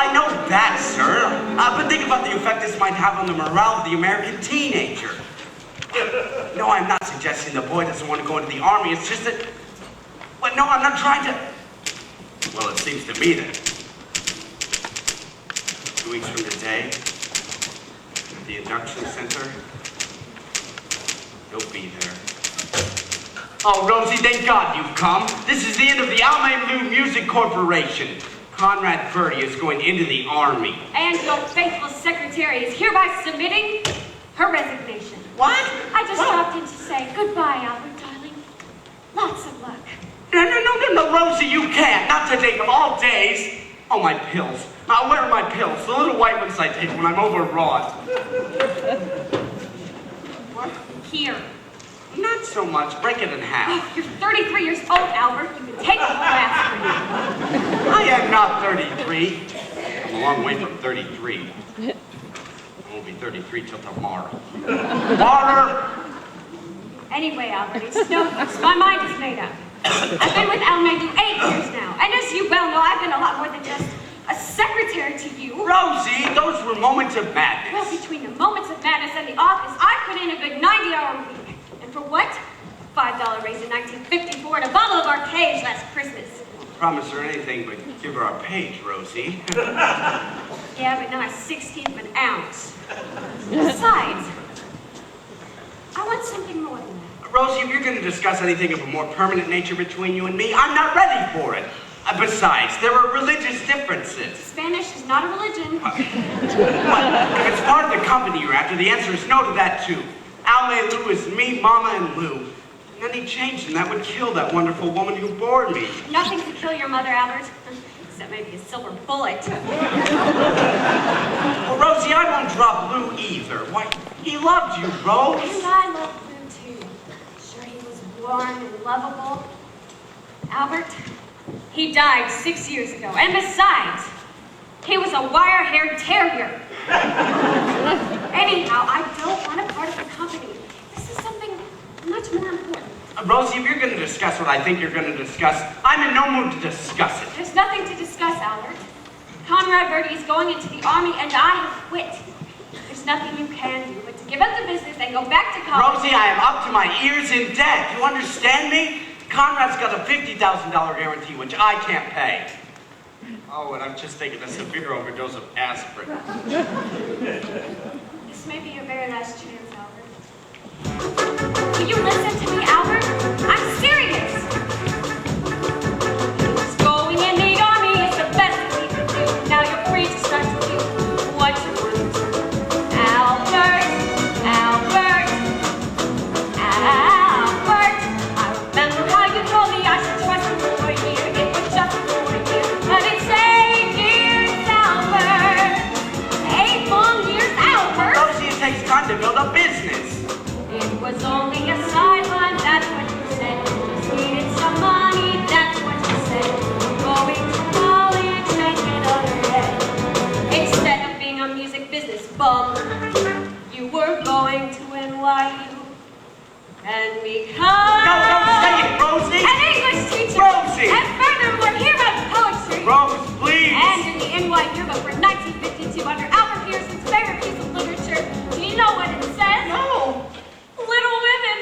I know that, sir. But think about the effect this might have on the morale of the American teenager. No, I'm not suggesting the boy doesn't want to go into the army. It's just that... Well, no, I'm not trying to... Well, it seems to me that 2 weeks from today, at the induction center, you'll be there. Oh, Rosie, thank God you've come. This is the end of the Alma Music Corporation. Conrad Birdie is going into the army. And your faithful secretary is hereby submitting her resignation. What? I just stopped in to say goodbye, Albert, darling. Lots of luck. No, Rosie, you can't. Not today, of all days. Oh, my pills. Where are my pills? The little white ones I take when I'm overwrought. What? Here. Not so much. Break it in half. Oh, you're 33 years old, Albert. You can take a whole aspirin. I am not 33. I'm a long way from 33. I won't be 33 till tomorrow. Water! Anyway, Albert, it's no use. My mind is made up. I've been with Almagu 8 years now. And as you well know, I've been a lot more than just a secretary to you. Rosie, those were moments of Well, madness. between the moments of madness and the office, I put in a good 90-hour week. And for what? $5 raise in 1954 and a bottle of Arcade last Christmas. Promise her anything but give her our page, Rosie. Yeah, but now I 16th of an ounce. Besides, I want something more than that. Rosie, if you're going to discuss anything of a more permanent nature between you and me, I'm not ready for it. Besides, there are religious differences. Spanish is not a religion. What? If it's part of the company you're after, the answer is no to that, too. Alma Lou is me, Mama, and Lou. And then he changed, and that would kill that wonderful woman who bore me. Nothing could kill your mother, Albert. Except maybe a silver bullet. Well, Rosie, I won't drop Lou either. Why, he loved you, Rose. And I love Lou, too. Sure, he was warm and lovable. Albert, he died 6 years ago. And besides, he was a wire-haired terrier. Anyhow, I don't want a part of the company. This is something much more important. Rosie, if you're going to discuss what I think you're going to discuss, I'm in no mood to discuss it. There's nothing to discuss, Albert. Conrad Birdie is going into the army, and I have quit. There's nothing you can do but to give up the business and go back to college. Rosie, I am up to my ears in debt. You understand me? Conrad's got a $50,000 guarantee, which I can't pay. Oh, and I've just taken a severe overdose of aspirin. This may be your very last chance, Albert. Will you listen to me, Albert? I'm serious. Going in the army is the best that we can do. Now you're free to start to do what you want. Albert, Albert, Albert. I remember how you told me I should trust you for a year. It was just for a year, but it's 8 years, Albert. 8 long years, Albert. Rosie, it takes time to build a business. It was only a sideline, that's what you said. Just needed some money, that's what you said. Going to college, taking on your head. Instead of being a music business bum, you were going to NYU. And become No, don't say it, Rosie! an English teacher. Rosie! And furthermore, hear about poetry. Rose, please! And in the NY yearbook for 1952 under Albert Pearson's favorite piece of literature, do you know what it says? No! Little Women.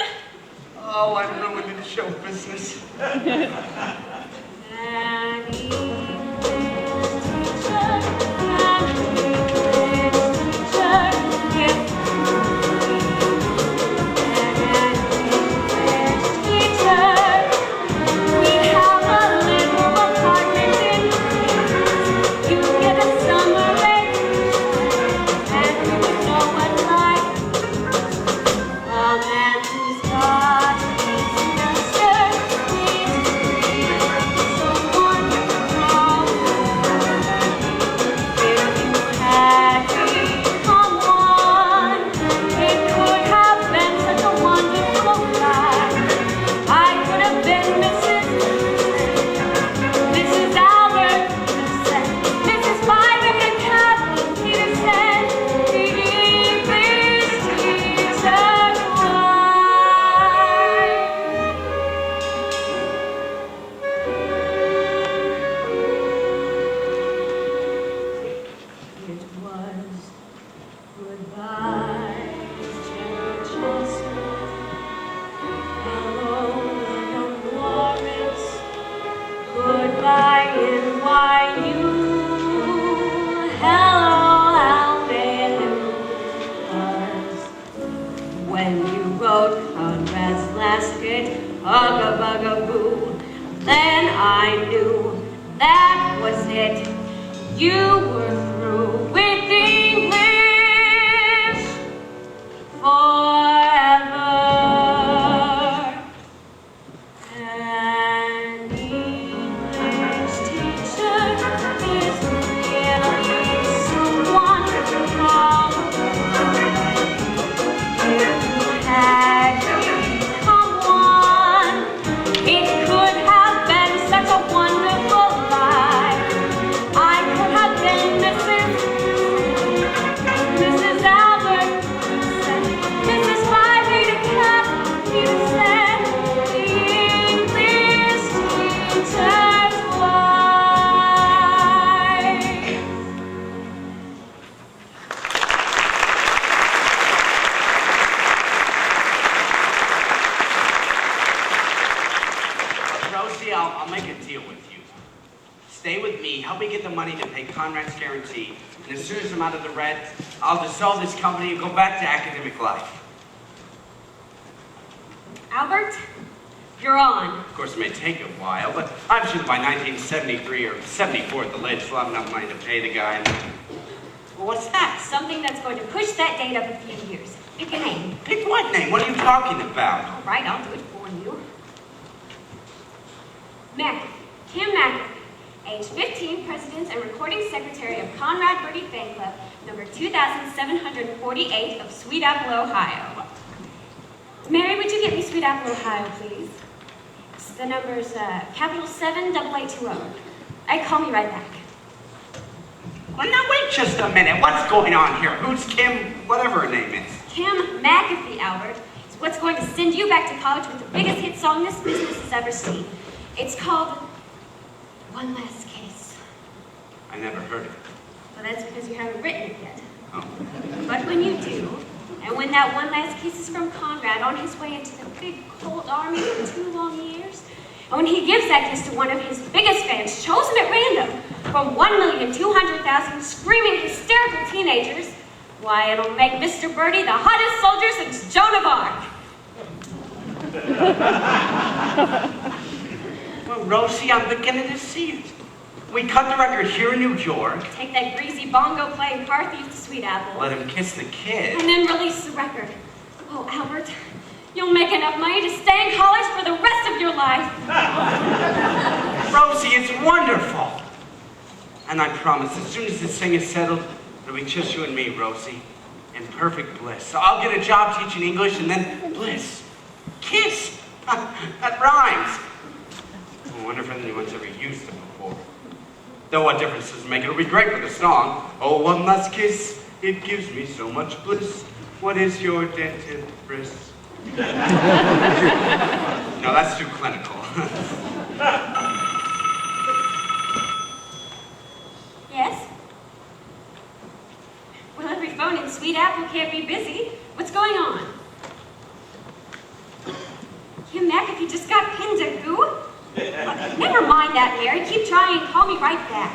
Oh, I'm ruined in show business. An English teacher, an English teacher, if an English teacher, we have a little apartment in Greece. You get a summer vacation, and you would know what life. A man who's got his semester is free, so wonderful. you were through with English forever. An English teacher is really someone wonderful. If you had become one, it could have been such a wonderful life. I could have been Mrs. Albert, Mrs. Bye Birdie, you said, the English teacher's wife. Rosie, I'll make a deal with you. Stay with me, help me get the money to pay Conrad's guarantee, and as soon as I'm out of the red, I'll dissolve this company and go back to academic life. Albert, you're on. Of course, it may take a while, but I'm sure that by 1973 or 74 at the latest, we'll have enough money to pay the guy. Well, what's that? Something that's going to push that date up a few years. Pick a name. Pick what name? What are you talking about? All right, I'll do it for you. McAfee. Kim McAfee. Age 15, President and Recording Secretary of Conrad Birdie Fan Club, number 2748 of Sweet Apple, Ohio. Mary, would you get me Sweet Apple, Ohio, please? The number's capital 78820. Call me right back. Well, now wait just a minute. What's going on here? Who's Kim, whatever her name is? Kim McAfee, Albert, is what's going to send you back to college with the biggest hit song this business has ever seen. It's called One Last Kiss. I never heard it. Well, that's because you haven't written it yet. Oh. But when you do, and when that one last kiss is from Conrad on his way into the big cold army for 2 long years, and when he gives that kiss to one of his biggest fans, chosen at random from 1,200,000 screaming hysterical teenagers, why, it'll make Mr. Birdie the hottest soldier since Joan of Arc. Well, Rosie, I'm beginning to see it. We cut the record here in New York. Take that greasy bongo-playing car thief to Sweet Apple. Let him kiss the kid. And then release the record. Oh, Albert, you'll make enough money to stay in college for the rest of your life. Rosie, it's wonderful. And I promise, as soon as this thing is settled, it'll be just you and me, Rosie. In perfect bliss. So I'll get a job teaching English and then bliss. Kiss. That rhymes. I wonder if anyone's ever used it before. Though what difference does it make? It'll be great for the song. Oh, one last kiss, it gives me so much bliss. What is your dented bris? No, that's too clinical. Yes? Well, every phone in Sweet Apple can't be busy. What's going on? Kim McAfee just got pinned to who? Never mind that, Mary. Keep trying. Call me right back.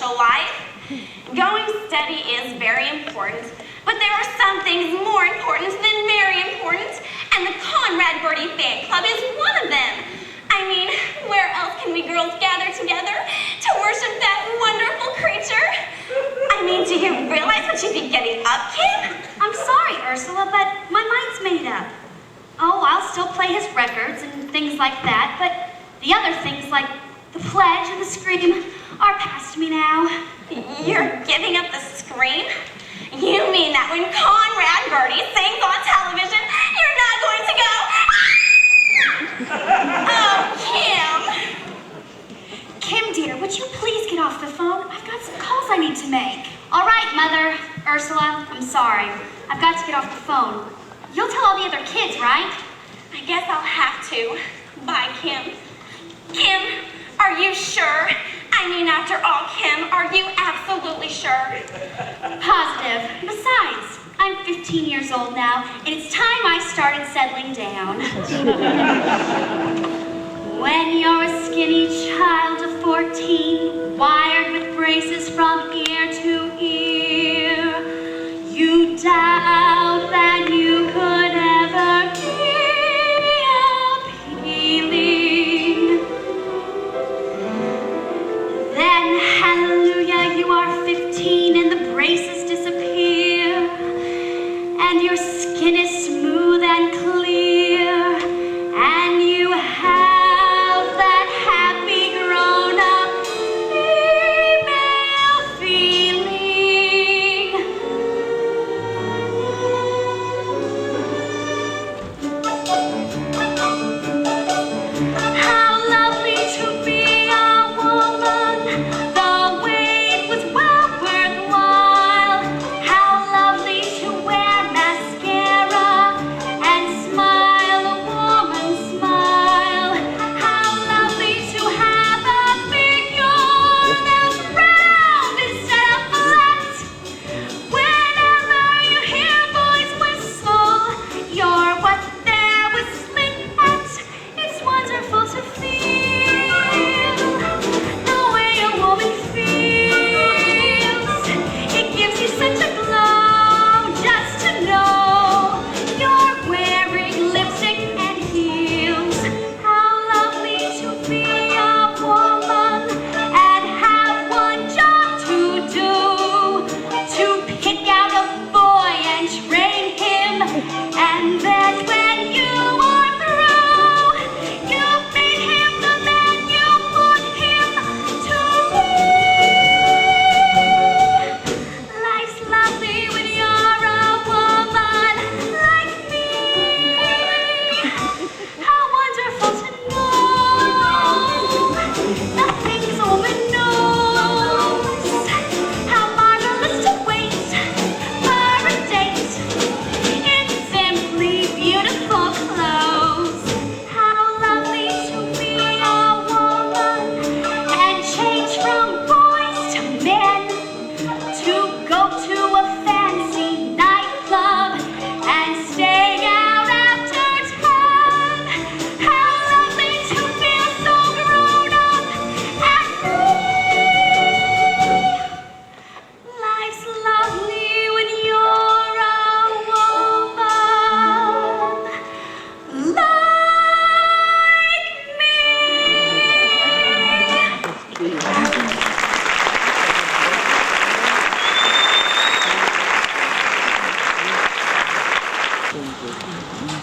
social life. Going steady is very important, but there are some things more important than very important, and the Conrad Birdie fan club is one of them. I mean, where else can we girls gather together to worship that wonderful creature? I mean, do you realize what you'd be getting up, Kim? I'm sorry, Ursula, but my mind's made up. Oh, I'll still play his records and things like that, but the other things like the pledge and the scream are past me now. You're giving up the scream? You mean that when Conrad Birdie sings on television, you're not going to go, oh, Kim. Kim, dear, would you please get off the phone? I've got some calls I need to make. All right, Mother. Ursula, I'm sorry. I've got to get off the phone. You'll tell all the other kids, right? I guess I'll have to. Bye, Kim. Kim, are you sure? I mean, after all, Kim, are you absolutely sure? Positive. Besides, I'm 15 years old now, and it's time I started settling down. When you're a skinny child of 14, wired with braces from ear to ear, you doubt that you could ever be appealing. Then, hallelujah, you are 15 and the braces disappear, and your skin is smooth and clear, and you have that happy grown-up female feeling. How lovely to be a woman, the wait was well worthwhile. How lovely to wear mascara and smile a woman's smile. How lovely to have a big yawn that's round instead of flat. Whenever you hear boys whistle, you're what they're whistling at. It's wonderful to feel the way a woman feels. It gives you such a glow just to know you're wearing lipstick and heels. How lovely to be a woman and have one job to do, to pick out a boy and train him, and then when you are through, you've made him the man you want him to be. Life's lovely when you're a woman like me. How wonderful to know the things a woman knows. How marvelous to wait for a date in simply beautiful clothes. How lovely to be a woman and change from boys to men, to go to a fancy nightclub and stay out after 10. How lovely to feel so grown up and free. Life's lovely when you're a woman like me.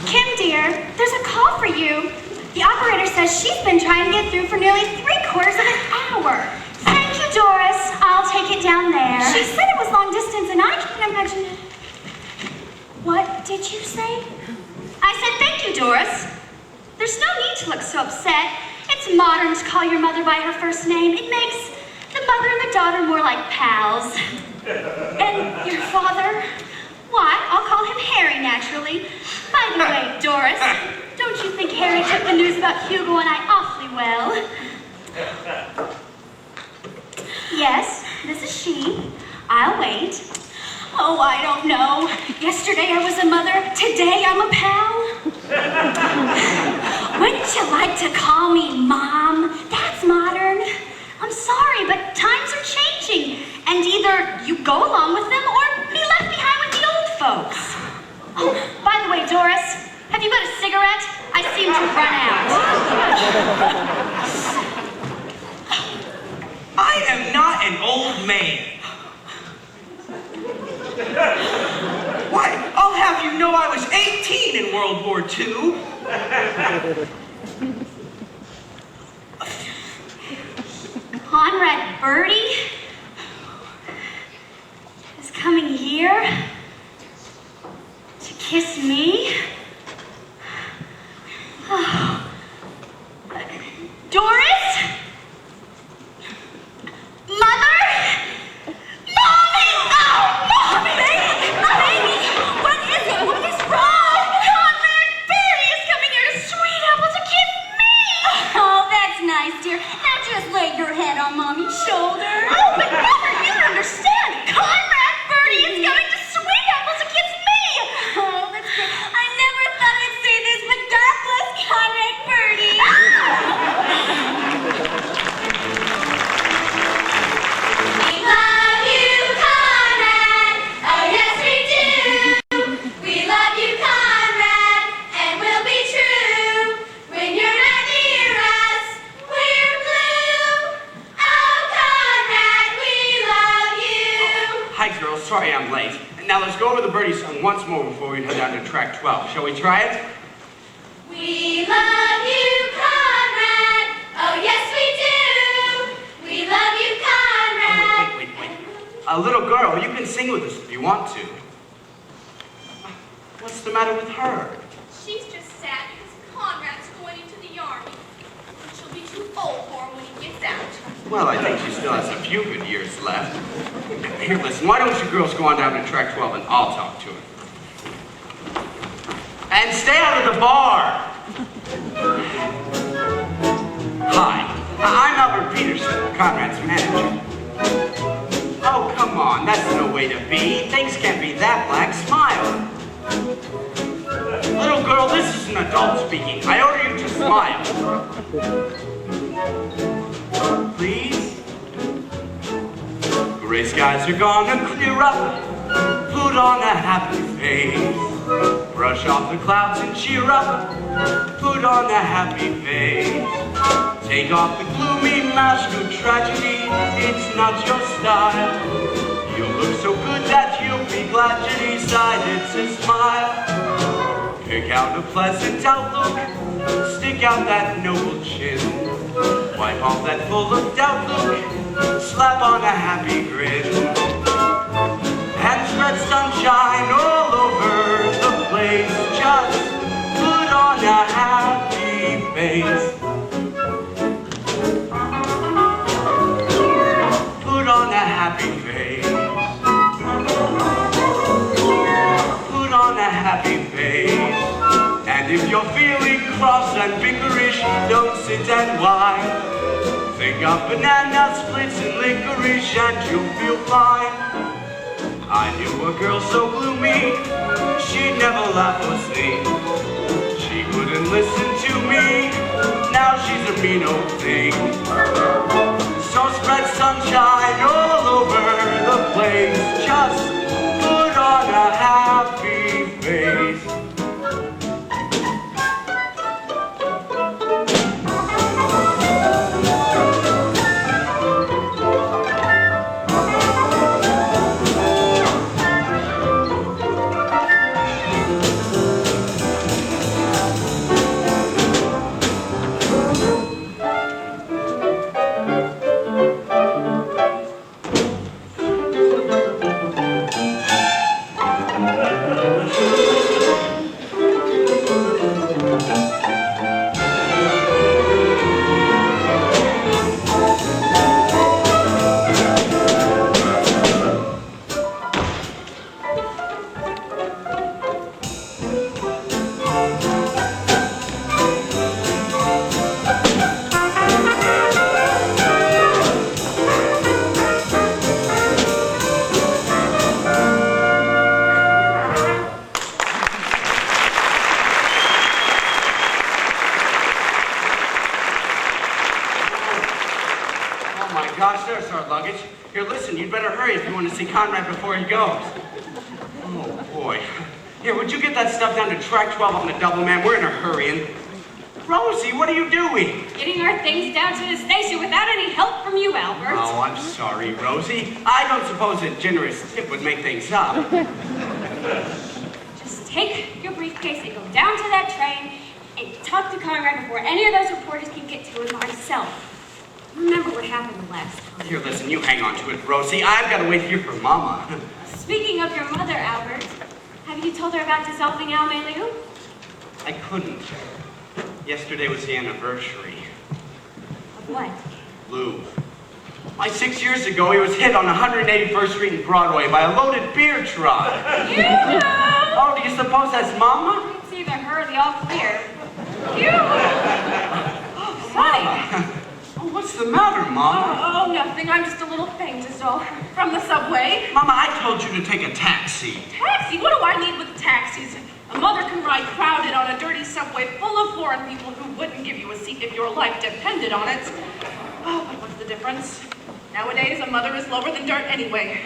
Kim, dear, there's a call for you. The operator says she's been trying to get through for nearly 3/4 of an hour. Thank you, Doris. I'll take it down there. She said it was long distance, and I can't imagine. What did you say? I said thank you, Doris. There's no need to look so upset. It's modern to call your mother by her first name. It makes the mother and the daughter more like pals. And your father? Why, I'll call him Harry, naturally. By the way, Doris, don't you think Harry took the news about Hugo and I awfully well? Yes, this is she. I'll wait. Oh, I don't know. Yesterday I was a mother, today I'm a pal. Wouldn't you like to call me Mom? That's modern. I'm sorry, but times are changing. go along with them or be left behind with the old folks. Oh, by the way, Doris, have you got a cigarette? I seem to run out. I am not an old man. Why, I'll have you know I was 18 in World War II. Conrad Birdie is coming here to kiss me? Oh. Doris? Mother? Mommy! Oh, Mommy! Baby! What is it? What is wrong? Conrad Birdie is coming here to Sweet Apple to kiss me! Oh, that's nice, dear. Now just lay your head on Mommy's shoulder. Oh, but Mother, you don't understand. Conrad Birdie is coming to Sweet Apple to kiss me! Oh, that's great. I never thought I'd say this, but God bless Conrad Birdie. We love you, Conrad. Oh, yes, we do. We love you, Conrad, and we'll be true. When you're not near us, we're blue. Oh, Conrad, we love you. Hi, girls. Sorry I'm late. Now let's go over the birdie song once more before we head down to track 12. Shall we try it? We love you, Conrad. Oh, yes, we do. We love you, Conrad. Wait. A little girl, you can sing with us if you want to. What's the matter with her? She's just sad because Conrad's going into the army. And she'll be too old for him when he gets out. Well, I think she still has a few good years left. Here, listen, why don't you girls go on down to track 12 and I'll talk to her. And stay out of the bar! Hi, I'm Albert Peterson, Conrad's manager. Oh, come on, that's no way to be. Things can't be that black. Smile. Little girl, this is an adult speaking. I order you to smile. Please? Gray skies are gonna clear up. Put on a happy face. Brush off the clouds and cheer up. Put on a happy face. Take off the gloomy mask of tragedy. It's not your style. You look so good that you'll be glad you decided to smile. Pick out a pleasant outlook. Stick out that noble chin. Wipe off that full of doubt look. Slap on a happy grin. And spread sunshine all over the place. Just put on a happy face. Put on a happy face. Put on a happy face. And if you're feeling cross and vigorish, don't sit and whine. Think of banana splits and licorice and you'll feel fine. I knew a girl so gloomy, she'd never laugh or sing. She wouldn't listen to me, now she's a mean old thing. So spread sunshine all over the place. Just put on a happy face. you'd better hurry if you want to see Conrad before he goes. Oh, boy. Here, would you get that stuff down to track 12 on the double, man? We're in a hurry. And Rosie, what are you doing? Getting our things down to the station without any help from you, Albert. Oh, I'm sorry, Rosie. I don't suppose a generous tip would make things up. Just take your briefcase and go down to that train and talk to Conrad before any of those reporters can get to it myself. Remember what happened the last time. Here, listen, you hang on to it, Rosie. I've got to wait here for Mama. Speaking of your mother, Albert, have you told her about dissolving Almelu? I couldn't. Yesterday was the anniversary. Of what? Lou. Why, 6 years ago, he was hit on 181st Street and Broadway by a loaded beer truck. You! Oh, do you suppose that's Mama? It's either her or the all clear. You! Oh, right. Oh, what's the matter, Mama? Oh, nothing. I'm just a little faint is all. From the subway. Mama, I told you to take a taxi. Taxi? What do I need with taxis? A mother can ride crowded on a dirty subway full of foreign people who wouldn't give you a seat if your life depended on it. Oh, but what's the difference? Nowadays, a mother is lower than dirt anyway.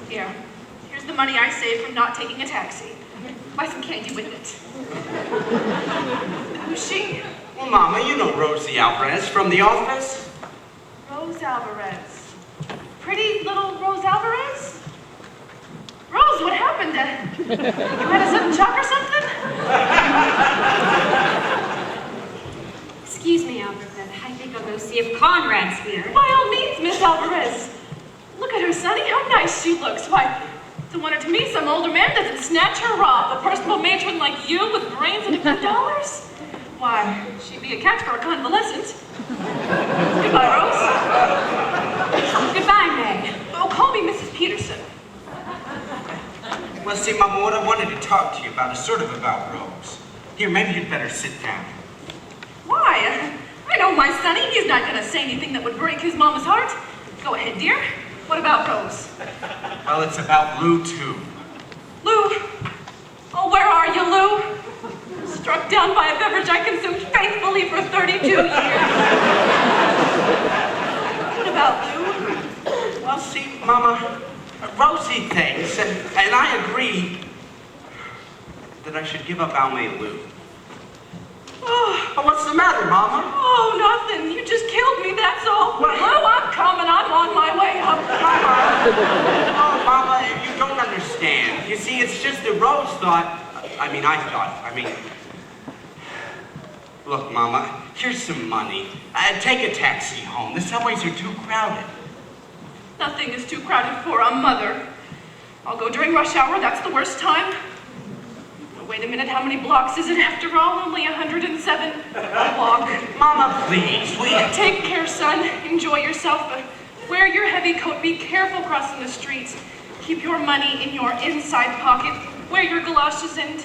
Here's the money I saved from not taking a taxi. Buy some candy with it. Who's she? Well, Mama, you know Rosie Alvarez from the office. Rose Alvarez. Pretty little Rose Alvarez? Rose, what happened? You had a sudden shock or something? Excuse me, Albert, but I think I'll go see if Conrad's here. By all means, Miss Alvarez. Look at her, Sonny. How nice she looks. Why, to wonder to me, some older man doesn't snatch her raw. A personal matron like you with brains and a few dollars? Why, she'd be a catch for a convalescent. Goodbye, Rose. Goodbye, Meg. Oh, call me Mrs. Peterson. Well, see, Mama, what I wanted to talk to you about is sort of about Rose. Here, maybe you'd better sit down. Why? I know my Sonny. He's not going to say anything that would break his mama's heart. Go ahead, dear. What about Rose? Well, it's about Lou, too. Lou? Oh, where are you, Lou? Struck down by a beverage I consumed faithfully for 32 years. What about Lou? Well, see, Mama, Rosie thinks, and I agree, that I should give up Almay Lou. Oh, what's the matter, Mama? Oh, nothing. You just killed me, that's all. Lou, I'm coming. I'm on my way up. Mama. Oh, Mama, you don't understand. You see, it's just that Rose thought, look, Mama, here's some money. Take a taxi home. The subways are too crowded. Nothing is too crowded for a mother. I'll go during rush hour. That's the worst time. Wait a minute, how many blocks is it after all? Only 107. Walk. Mama, please, Take care, son. Enjoy yourself. Wear your heavy coat. Be careful crossing the streets. Keep your money in your inside pocket. Wear your galoshes and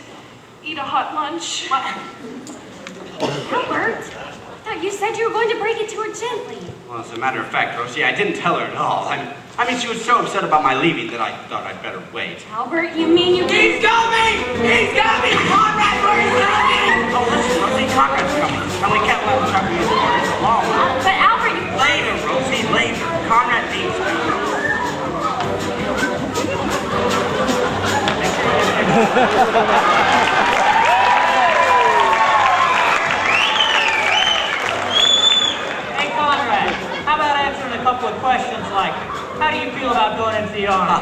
eat a hot lunch. Albert, I thought you said you were going to break it to her gently. Well, as a matter of fact, Rosie, I didn't tell her at all. She was so upset about my leaving that I thought I'd better wait. Albert, you mean you... He's got me! He's got me! Conrad, where is he? Oh, listen, Rosie, Conrad's coming. And we can't let him talk to his orders alone. But Albert, you... Later, Rosie, later. Conrad needs me. Hey, Conrad, how about answering a couple of questions like, how do you feel about going into the army?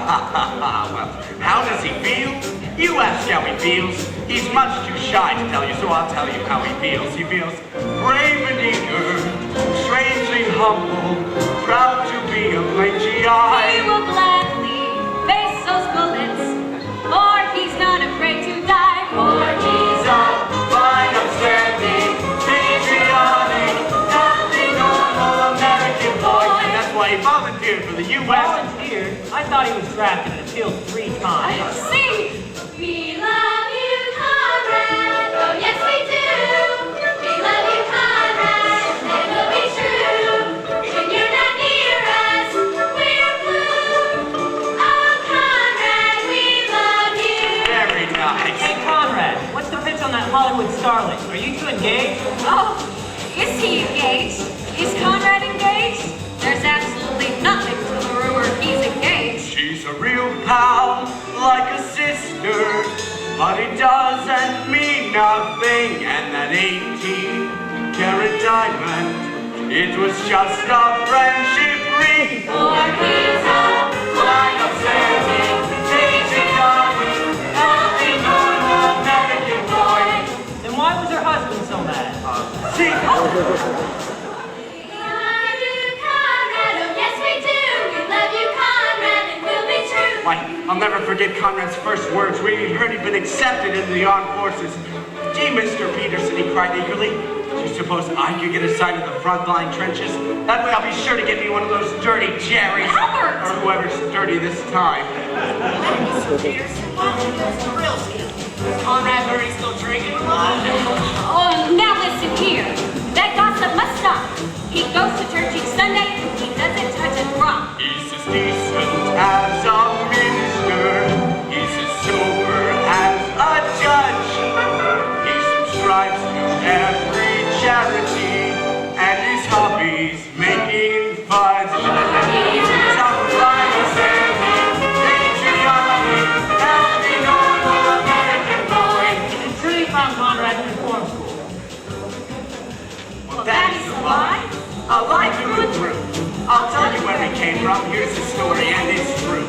Well, how does he feel? You ask how he feels. He's much too shy to tell you, so I'll tell you how he feels. He feels brave and eager, strangely humble, proud to be a plain He GI. will gladly face those bullets, for he's not afraid to die, for he's a Fine, upstanding, patriotic, healthy, normal American boy. And that's why he volunteered for the U.S. Volunteered? I thought he was drafted and appealed 3 times. Sing! We love you, Conrad. Oh, yes, we do. We love you, Conrad. And we'll be true. When you're not near us, we're blue. Oh, Conrad, we love you. Very nice. Hey, Conrad, what's the pitch on that Hollywood starling? Are you two engaged? Oh, is he engaged? Is Conrad engaged? There's absolutely nothing to the rumor he but it doesn't mean nothing. And that 18-carat diamond, it was just a friendship ring. For he's a Line of standing, Daisy darling, healthy, normal American boy. Then why was her husband so mad? See, I do, Conrad, oh yes we do. We love you, Conrad, and we'll be true. why, I'll never forget Conrad's first words when he heard he'd been accepted into the armed forces. Gee, Mr. Peterson, he cried eagerly. Do you suppose I could get assigned to the front line trenches? That way I'll be sure to get me one of those dirty Jerrys. Albert! Or whoever's dirty this time. Peterson, why don't you go to the real school? Conrad Birdie still drinking alone? Oh, now listen here. That gossip must stop. He goes to church each Sunday. He doesn't touch a drop. He's as decent as a minister. He's as sober as a judge. He subscribes to every charity, and his hobby's making fudge. He's a fine standing, patriotic, healthy, normal American boy. It's true you found Conrad in reform school. Well, that is a lie. A lie through and through. I'll tell you where he came from. Here's the story, and it's true.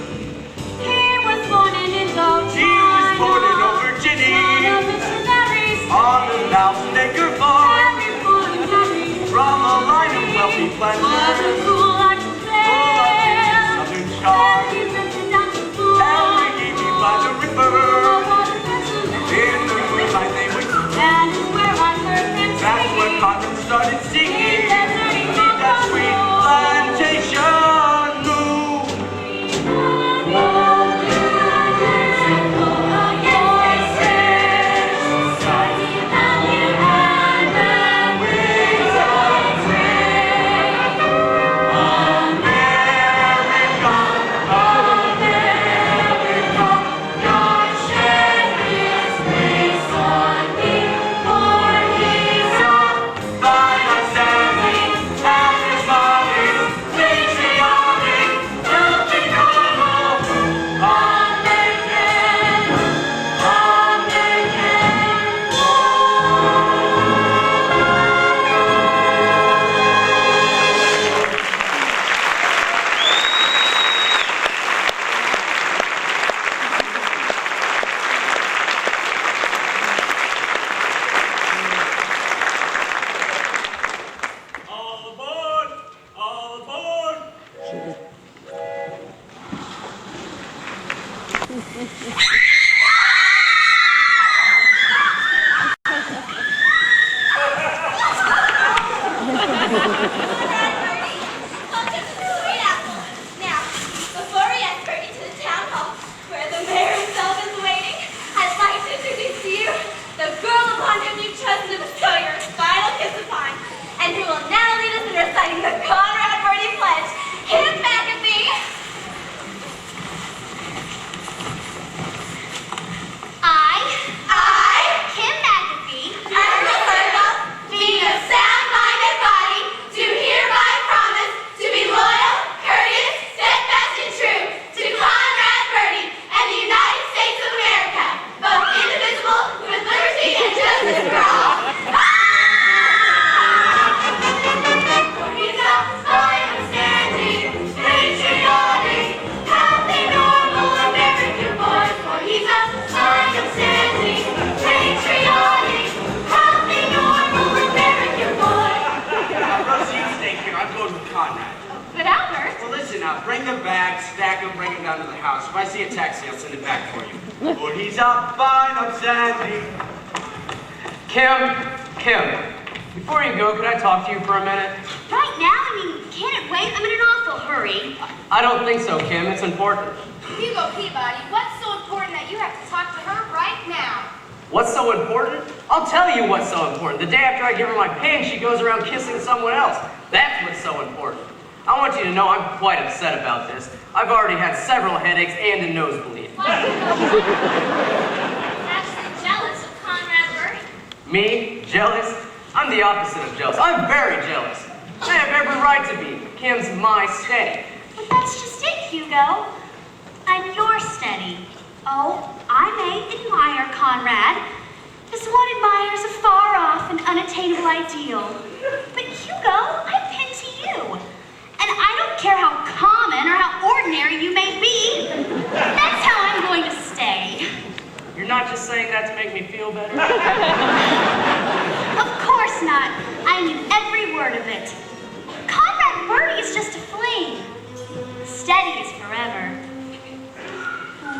He was born in Indochina. He was born in Virginia, Son of missionaries. on a 1,000-acre farm, Very full and happy. from a line of wealthy Was a planters, cool like a full of bear. southern charm. He lived down the pool. Every evening by the river, Oh, what a person. in the moonlight they would sing. That is where I heard him That's when singing. Conrad started singing. He said that he Leave that sweet plantation move. All aboard! All aboard! Now, before we escort you to the town hall, where the mayor himself is waiting, I'd like to introduce to you the girl upon whom you trusted to bestow your final kiss upon, and who will now lead us in reciting the Conrad Birdie Pledge. Kim McAfee. I, Kim McAfee, under the circle, being of sound-minded body, do hereby promise to be loyal, courteous, steadfast, and true to Conrad Birdie and the United States of America, both indivisible, with liberty and justice for all. For he's a fine, upstanding, patriotic, healthy, normal American boy. For he's a fine, upstanding, patriotic, healthy, normal American boy. Rosie, you stay here. I'm going with Conrad. But Albert, Well, listen now. Bring them back, stack them, bring them down to the house. If I see a taxi, I'll send it back for you. For he's a fine, upstanding. Kim, before you go, could I talk to you for a minute? right now, can it wait? I'm in an awful hurry. I don't think so, Kim. It's important. Hugo Peabody, what's so important that you have to talk to her right now? What's so important? I'll tell you what's so important. The day after I give her my pen, she goes around kissing someone else. That's what's so important. I want you to know I'm quite upset about this. I've already had several headaches and a nosebleed. Actually jealous of Conrad Birdie. Me? Jealous? I'm the opposite of jealous. I'm very jealous. I have every right to be. Kim's my steady. But that's just it, Hugo. I'm your steady. Oh, I may admire Conrad. As one admires a far-off and unattainable ideal. But Hugo, I pin to you. And I don't care how common or how ordinary you may be. That's how I'm going to stay. You're not just saying that to make me feel better? Of course not. I mean every word of it. Conrad Birdie is just a fling. Steady is forever.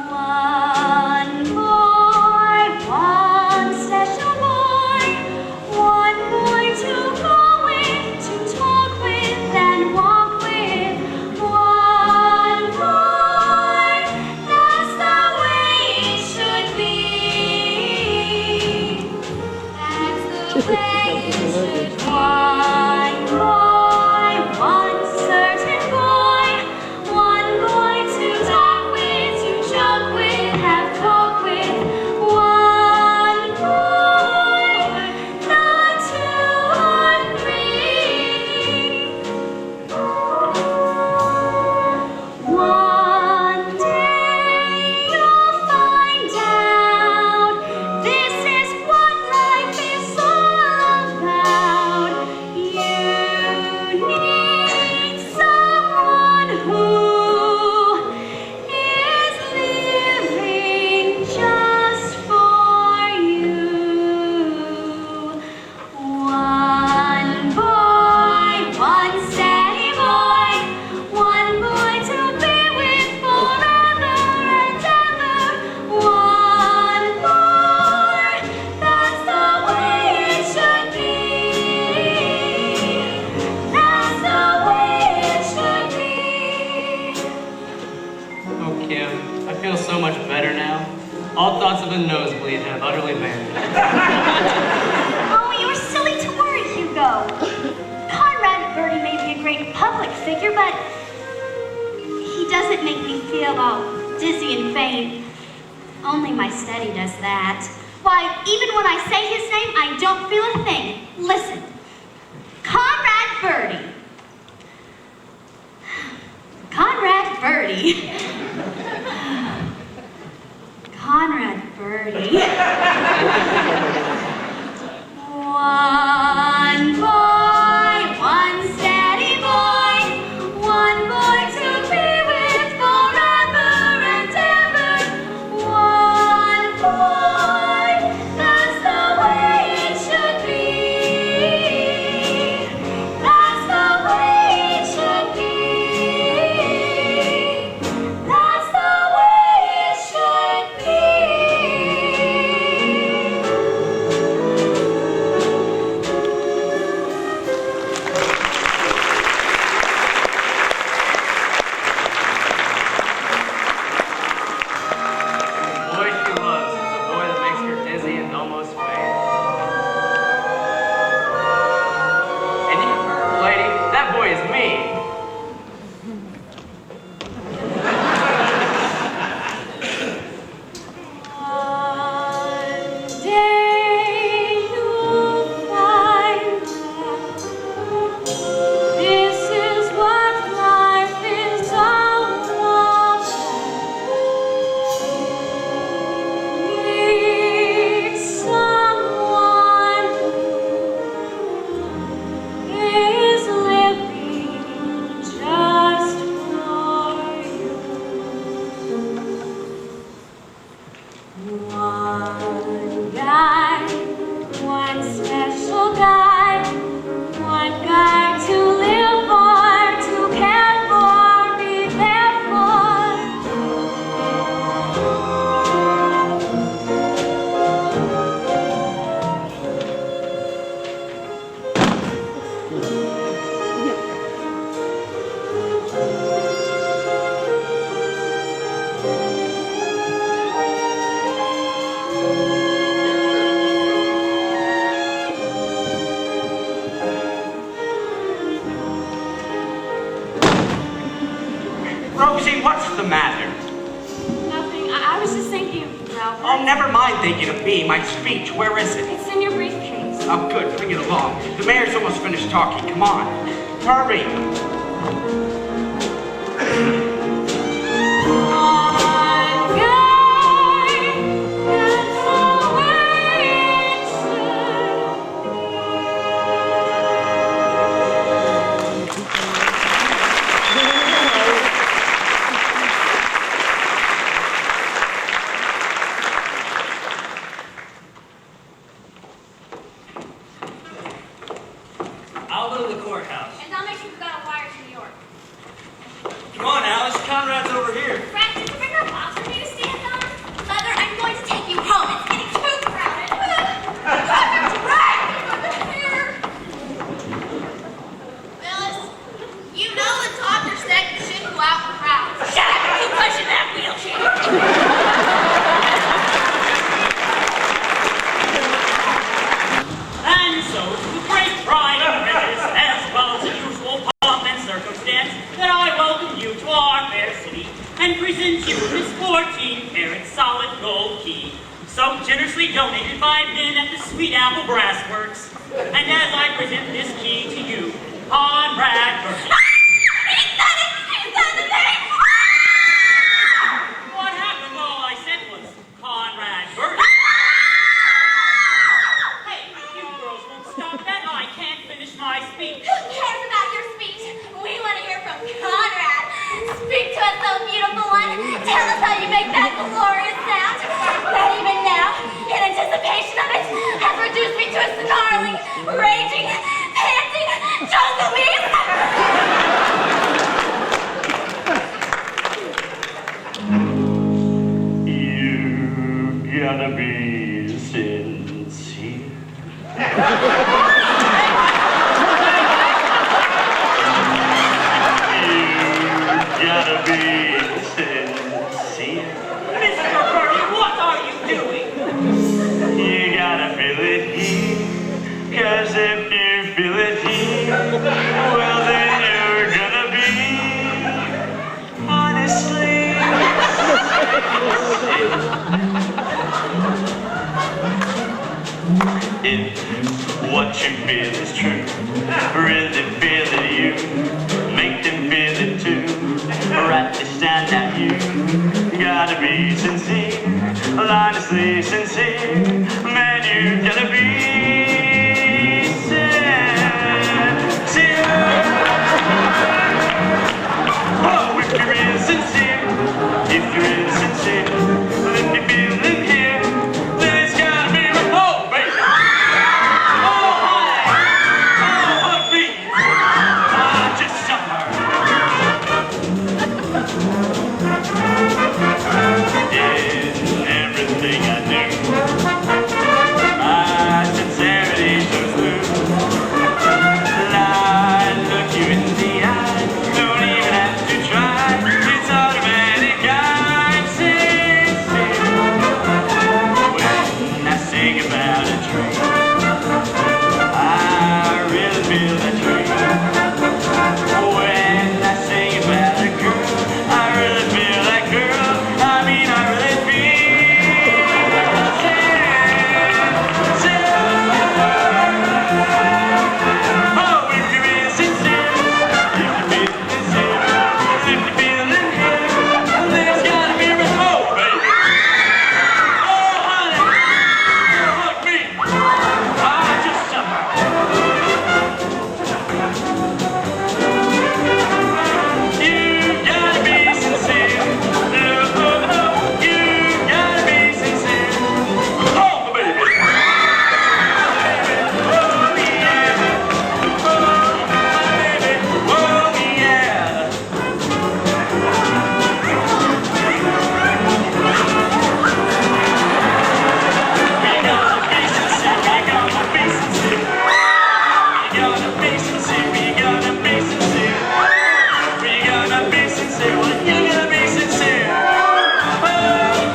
One boy, one special boy, one boy to go with, to talk with and walk with. One boy, that's the way it should be. That's the way it should be. One boy, one certain boy, one boy to talk with, to joke with, have talk with. One boy, not two or three. One day you'll find out this is what life is all about. You need someone who is living just for you. One boy, one steady boy, one boy to be with forever and ever. One boy, that's the way it should be. That's the way it should be. Oh, Kim, I feel so much better now. All thoughts of a nosebleed have utterly vanished. Oh, you were silly to worry, Hugo. Conrad Birdie may be a great public figure, but he doesn't make me feel all dizzy and faint. Only my steady does that. Why, even when I say his name, I don't feel a thing. Listen, Conrad Birdie. Conrad Birdie. Conrad Birdie. One boy, one steady boy, one boy to be with forever and ever. One boy, that's the way it should be. That's the way it should be. That's the way it should be. The boy she loves is a boy that makes her dizzy and almost faint. And you, lady, that boy is me. One day you'll find out this is what life is all about. Need someone who is living just for you. One guy, one special guy, one guy to live for, to care for, be there for. Rosie, what's the matter? Nothing. I was just thinking of you, Ralph. Oh, never mind thinking of me, my speech. Where is it? It's in your briefcase. Oh, good. Bring it along. The mayor's almost finished talking. Come on. Hurry. One guy, and present you this 14-karat solid gold key, so generously donated by men at the Sweet Apple Brass Works. And as I present this key to you, Conrad Birdie. He's done it! He's done the thing! What happened? All I said was Conrad Birdie. Hey, you girls won't stop that. I can't finish my speech. Who cares about your speech? We want to hear from Conrad. Speak to us, so beautiful one. Tell us how you make that glorious sound. That even now, in anticipation of it, has reduced me to a snarling, raging, panting jungle beast. You gotta be sincere. Gotta be sincere. Mr. Birdie, what are you doing? You gotta feel it here. Cause if you feel it here, well then you're gonna be honestly sincere. If what you feel is true, really feel it you, make them feel it too. Right to stand at you, gotta be sincere, honestly sincere, man, you gotta be sincere. Oh, if you're real sincere, if you're real sincere, let me feel it here, then it's gotta be oh, baby. Oh, honey, just summer. In everything I do, my sincerity shows through. I look you in the eye, don't even have to try. It's automatic, I'm sincere. When I sing about a tree, I really feel that tree. When I sing about a girl, I really feel that girl. I mean, I really feel oh, if you're being sincere, if you're being sincere, if you're feeling here, then it's gotta be oh, baby. Oh, honey, look me, I just suffer. You gotta be sincere. Oh, you gotta be sincere. Oh, baby. Oh, yeah. Oh, baby. Oh, yeah. We gotta be sincere. We gotta be sincere. We gotta be sincere. We gotta be sincere. We gotta be sincere. Well, you gotta be sincere. Oh,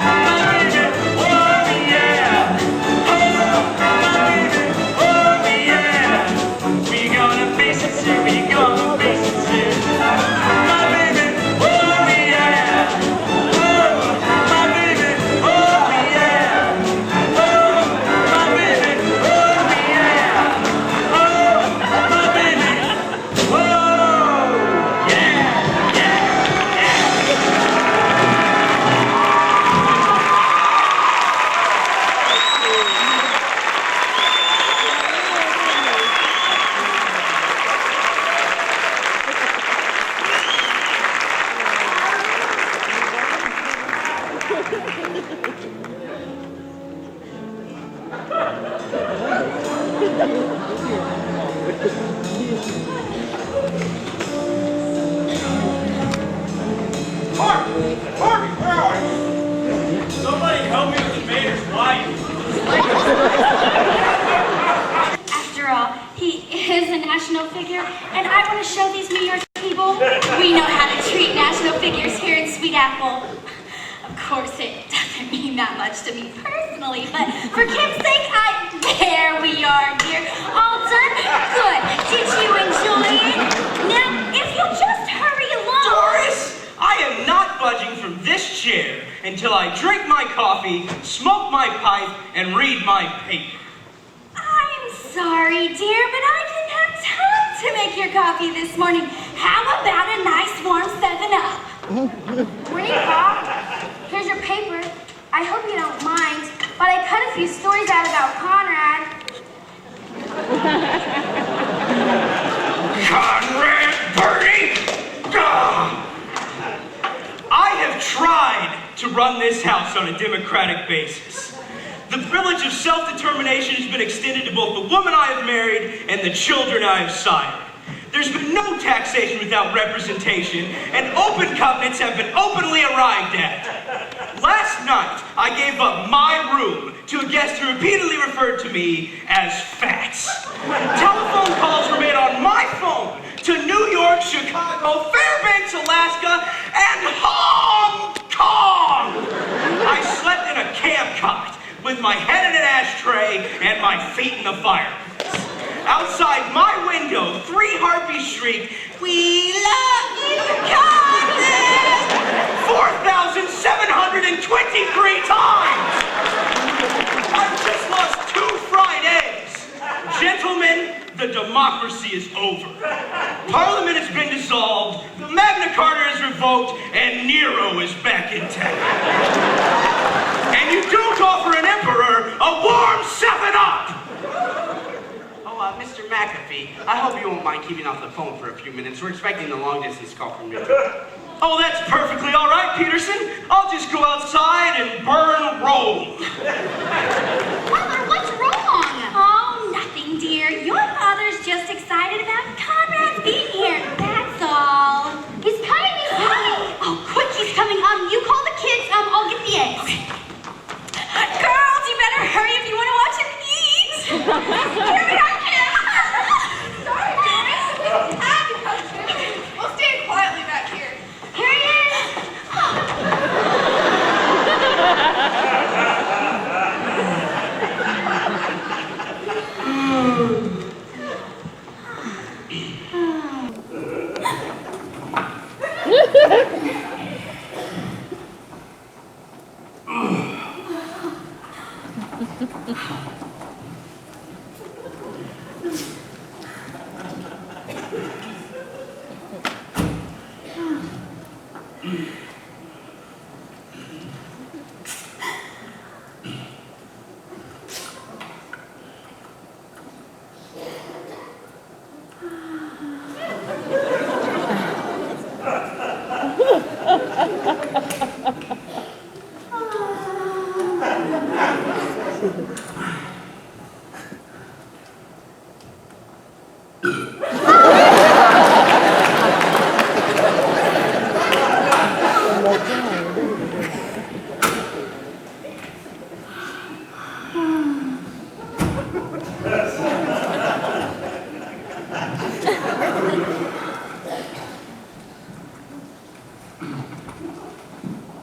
my baby. Oh, yeah. Oh, my baby. Oh, yeah. We gonna be sincere. We gonna be sincere. My baby. Oh, yeah. Oh, my baby. Oh, yeah. Oh, my baby. Oh, yeah. Oh, my baby. Oh, yeah, yeah, yeah. Somebody help me with the mayor's wife. After all, he is a national figure, and I want to show these New York people we know how to treat national figures here in Sweet Apple. Of course, it doesn't mean that much to me personally, but for Kim's sake, there we are, dear. All done? Good. Did you enjoy it? Now, if you'll just hurry along. Doris, I I am not budging from this chair until I drink my coffee, smoke my pipe, and read my paper. I'm sorry, dear, but I didn't have time to make your coffee this morning. How about a nice warm 7-Up? Morning, Pop. Here's your paper. I hope you don't mind, but I cut a few stories out about Conrad. Conrad Birdie! I have tried to run this house on a democratic basis. The privilege of self-determination has been extended to both the woman I have married and the children I have sired. There's been no taxation without representation, and open covenants have been openly arrived at. Last night, I gave up my room to a guest who repeatedly referred to me as Fats. Telephone calls were made on my phone to New York, Chicago, Fairbanks, Alaska, and Hong Kong. I slept in a camp cot with my head in an ashtray and my feet in the fire. Outside my window, 3 harpies shriek, "We love you, Conrad!" 4,723 times! I've just lost 2 fried eggs. Gentlemen, the democracy is over. Parliament has been dissolved, the Magna Carta is revoked, and Nero is back in town. And you don't offer an emperor a warm 7-Up! Mr. McAfee, I hope you won't mind keeping off the phone for a few minutes. We're expecting the long-distance call from New York. Oh, that's perfectly all right, Peterson. I'll just go outside and burn Rome. Mother, what's wrong? Oh, nothing, dear. Your father's just excited about Conrad being here. That's all. He's coming, he's coming. Oh, quick, he's coming. You call the kids. I'll get the eggs. Okay. Girls, you better hurry if you want to watch him eat. Here we are, kids. Sorry, Dennis. We'll stand quietly back here. Here he is.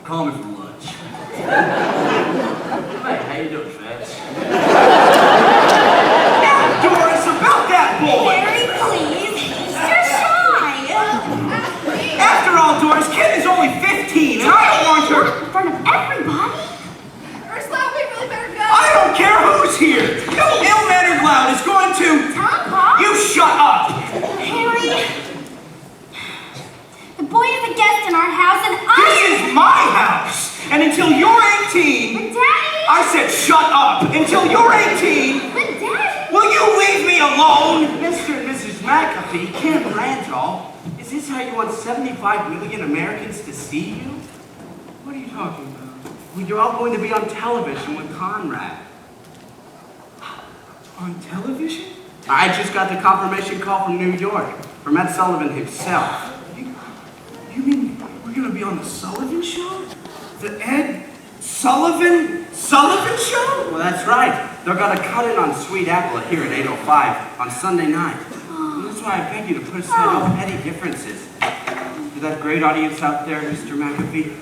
Call me for lunch. Hey, how you doing, Fats? Doris, about that boy! Harry, please. He's just shy. After all, Doris, Ken is only 15, and I don't want her... In front of everybody? Ursula, we really better go. I don't care who's here! No ill-mannered loud is going to... Tom, Paul? You shut up! Harry. The boy is a guest in our house, and This is my house! And until you're 18... But Daddy! I said shut up! Until you're 18... But Daddy! Will you leave me alone? Mr. and Mrs. McAfee, Ken Randall, is this how you want 75 million Americans to see you? What are you talking about? Well, you're all going to be on television with Conrad. On television? I just got the confirmation call from New York, from Ed Sullivan himself. You mean we're gonna be on the Sullivan Show? The Ed Sullivan Show? Well, that's right. They're gonna cut in on Sweet Apple here at 8:05 on Sunday night. And that's why I beg you to put aside all petty differences. To that great audience out there, Mr. McAfee,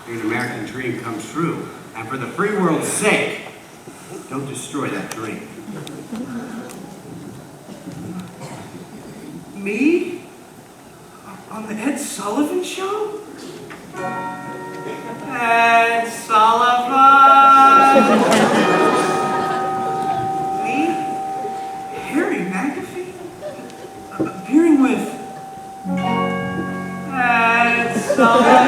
your American dream comes true. And for the free world's sake, don't destroy that dream. Me? On the Ed Sullivan Show? Ed Sullivan. Me? Harry McAfee? Appearing with Ed Sullivan.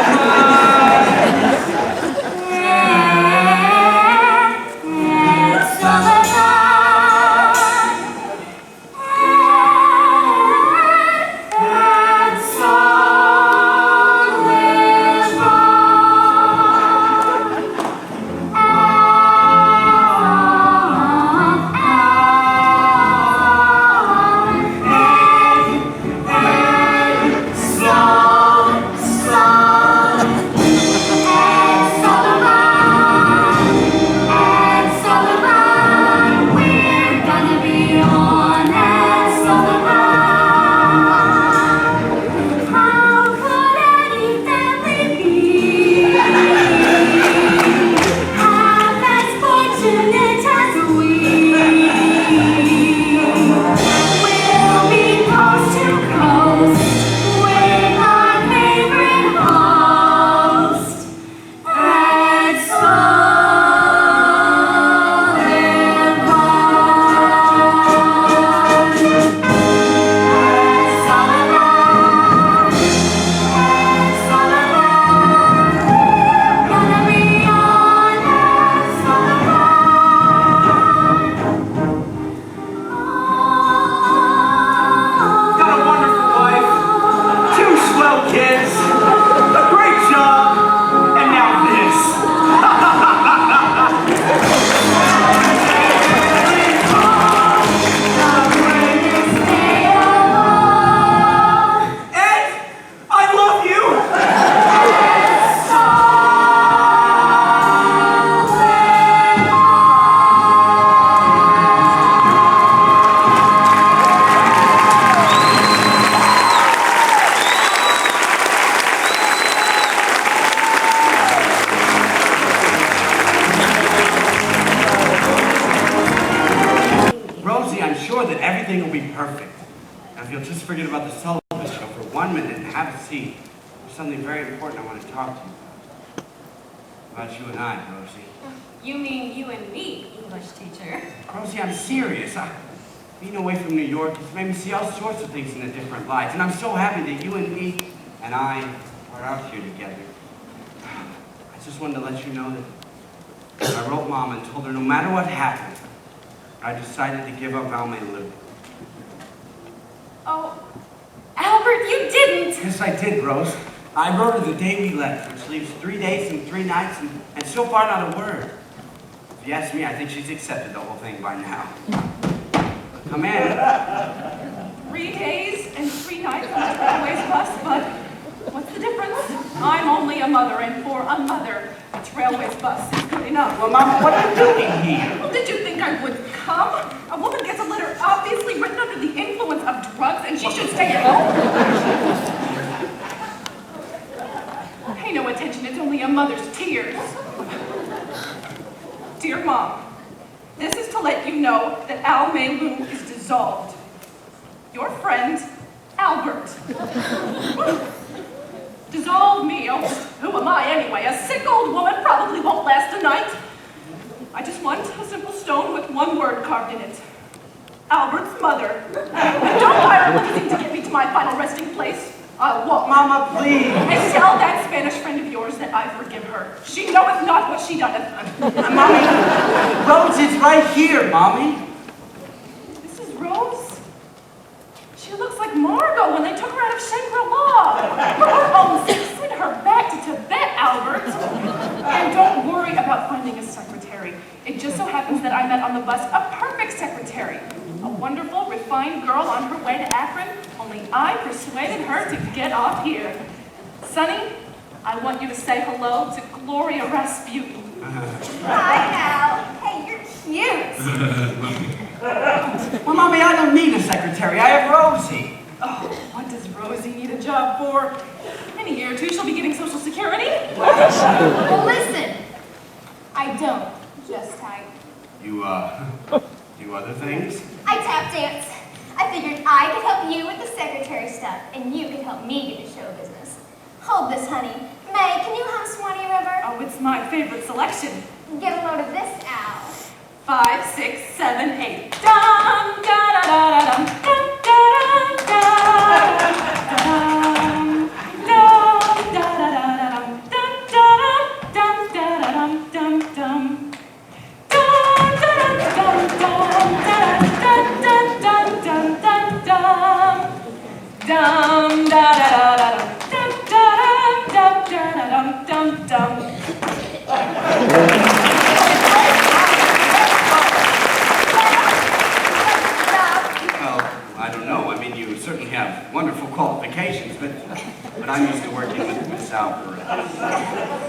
Everything will be perfect. Now, if you'll just forget about the Sullivan Show for 1 minute and have a seat, there's something very important I want to talk to you about you and I, Rosie. You mean you and me, English teacher? Rosie, I'm serious. Being away from New York has made me see all sorts of things in a different light, and I'm so happy that you and me and I are out here together. I just wanted to let you know that I wrote Mom and told her no matter what happened, I decided to give up Almelu. Oh, Albert, you didn't! Yes, I did, Rose. I wrote her the day we left, which leaves 3 days and 3 nights, and so far not a word. If you ask me, I think she's accepted the whole thing by now. Come in. 3 days and 3 nights on the Trailways bus, but what's the difference? I'm only a mother, and for a mother, a Trailways bus is good enough. Well, Mom, what are you doing here? Well, did you think I would come? A woman gets a letter obviously written under the influence of drugs, and she should stay at home? Pay no attention, it's only a mother's tears. Dear Mom, this is to let you know that Almelu is dissolved. Your friend, Albert. Dissolve me? Oh, who am I anyway? A sick old woman probably won't last a night. I just want a simple stone with one word carved in it. Albert's mother. And don't hire a limousine to get me to my final resting place. I'll walk. Mama, please. And tell that Spanish friend of yours that I forgive her. She knoweth not what she doeth. Mommy, Rose is right here, Mommy. This is Rose? She looks like Margot when they took her out of Shangri-La. For her own sake, send her back to Tibet, Albert. And don't worry about finding a secretary. It just so happens that I met on the bus a perfect secretary. A wonderful, refined girl on her way to Akron, only I persuaded her to get off here. Sonny, I want you to say hello to Gloria Rasputin. Hi, Al. Hey, you're cute. Well, Mommy, I don't need a secretary. I have Rosie. Oh, what does Rosie need a job for? In a year or two, she'll be getting Social Security. Well, listen. I don't just type. You, do other things? I tap dance. I figured I could help you with the secretary stuff, and you could help me get to show business. Hold this, honey. May, can you hum Swanee River? Oh, it's my favorite selection. Get a load of this, Al. 5, 6, 7, 8. Dum, da da da da dum, dum da da da dum, dum da da da dum, dum da dum da da dum, dum dum. Dum da dum dum da dum dum dum dum dum dum. Dum da da da dum, dum da dum dum dum dum. Well, I don't know. I mean, you certainly have wonderful qualifications, but I'm used to working with Miss Operetta.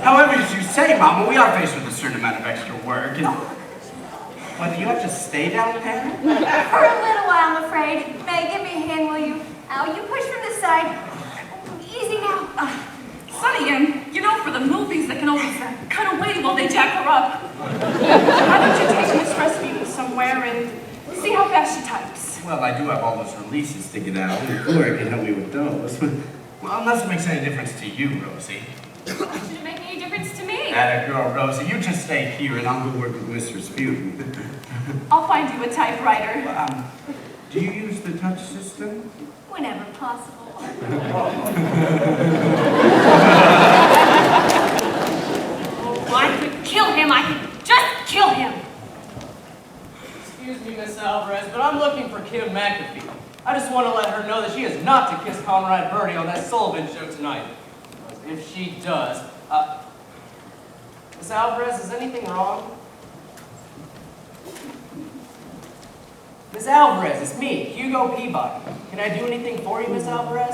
However, as you say, Mama, we are faced with a certain amount of extra work, and whether you have to stay down there? For a little while, I'm afraid. May, give me a hand, will you? Al, you push from the side. Easy now. Sonny, you know, for the movies, they can always cut away while they jack her up. Why don't you take Miss Rasputin somewhere and see how fast she types? Well, I do have all those releases to get out, and Gloria can help me with those. Well, unless it makes any difference to you, Rosie. Why should it make any difference to me? Atta girl, Rosie, you just stay here, and I'll go work with Miss Rasputin. I'll find you a typewriter. Do you use the touch system? Whenever possible. Oh, I could kill him. I could just kill him. Excuse me, Miss Alvarez, but I'm looking for Kim McAfee. I just want to let her know that she is not to kiss Comrade Birdie on that Sullivan show tonight. If she does, Miss Alvarez, is anything wrong? Miss Alvarez, it's me, Hugo Peabody. Can I do anything for you, Miss Alvarez?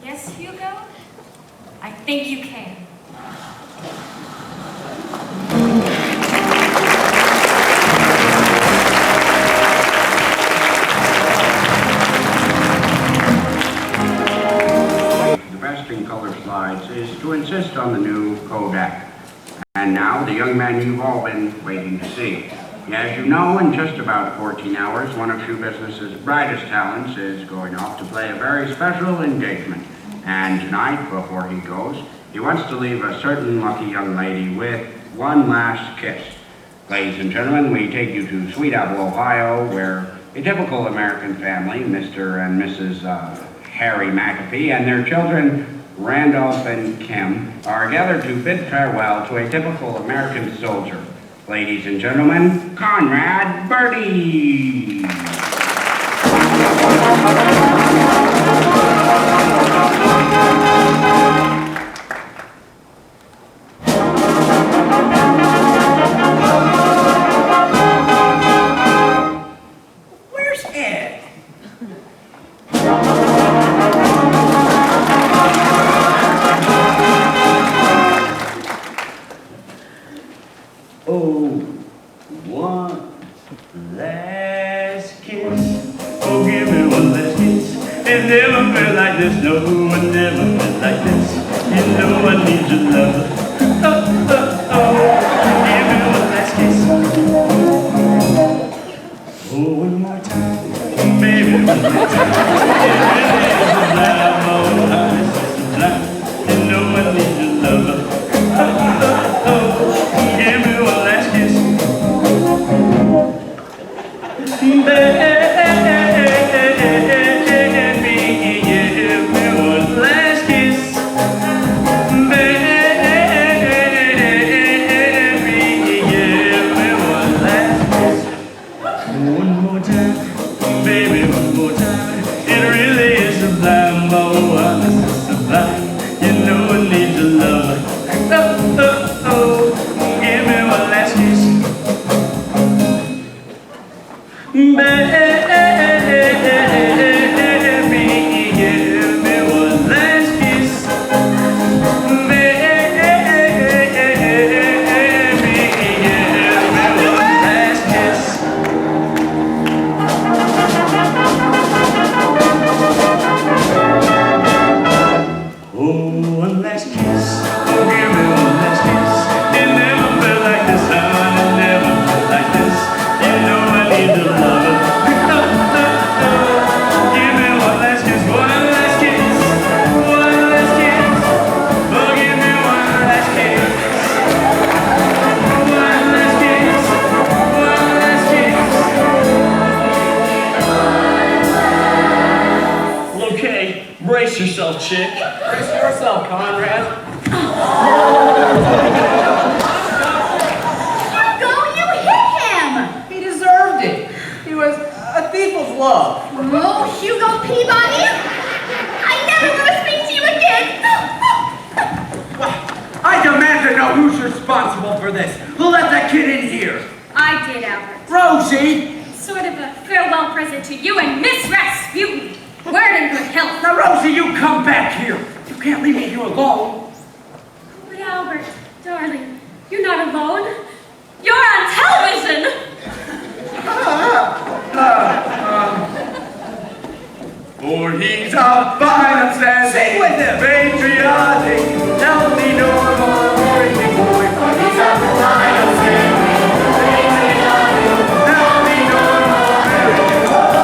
Yes, Hugo? I think you can. The best in color slides is to insist on the new Kodak. And now, the young man you've all been waiting to see. As you know, in just about 14 hours, one of show business's brightest talents is going off to play a very special engagement. And tonight, before he goes, he wants to leave a certain lucky young lady with one last kiss. Ladies and gentlemen, we take you to Sweet Apple, Ohio, where a typical American family, Mr. and Mrs. Harry McAfee, and their children, Randolph and Kim, are gathered to bid farewell to a typical American soldier. Ladies and gentlemen, Conrad Birdie! Where's Ed? Oh, one last kiss. Oh, give me one last kiss. It never felt like this. No, it never felt like this. You know I need your love. Oh, oh, oh. Give me one last kiss. Oh, one more time. Baby, one more time. Every day is a blind. Oh, eyes is a blind. You know I need your love. Oh, oh, oh. Give me one last kiss. Baby, give me one last kiss. Baby, give me one last kiss. One more time, baby, one more time. It really is sublime, oh, it's sublime. You know I need your love. Oh, oh, oh. Give me one last kiss. Baby, give me one last kiss. Baby, give me one last kiss. Oh, one last kiss. Oh, give me one last kiss. It never felt like this, honey. It never felt like this. You know I need the love. Oh, oh, oh. Give me one last kiss. One last kiss. One little chick. Brace yourself, Conrad. Hugo, you hit him! He deserved it. He was a thief of love. Oh, Hugo Peabody! I never want to speak to you again! I demand to know who's responsible for this. Who let that kid in here? I did, Albert. Rosie! Sort of a farewell present to you and Miss Rasputin. We're in good health. Now, Rosie, you come back here. You can't leave me here alone. But Albert, darling, you're not alone. You're on television. For he's a fine and sing with him. Patriotic, healthy, normal, worthy boy. For he's a fine and patriotic, healthy, normal, worthy boy.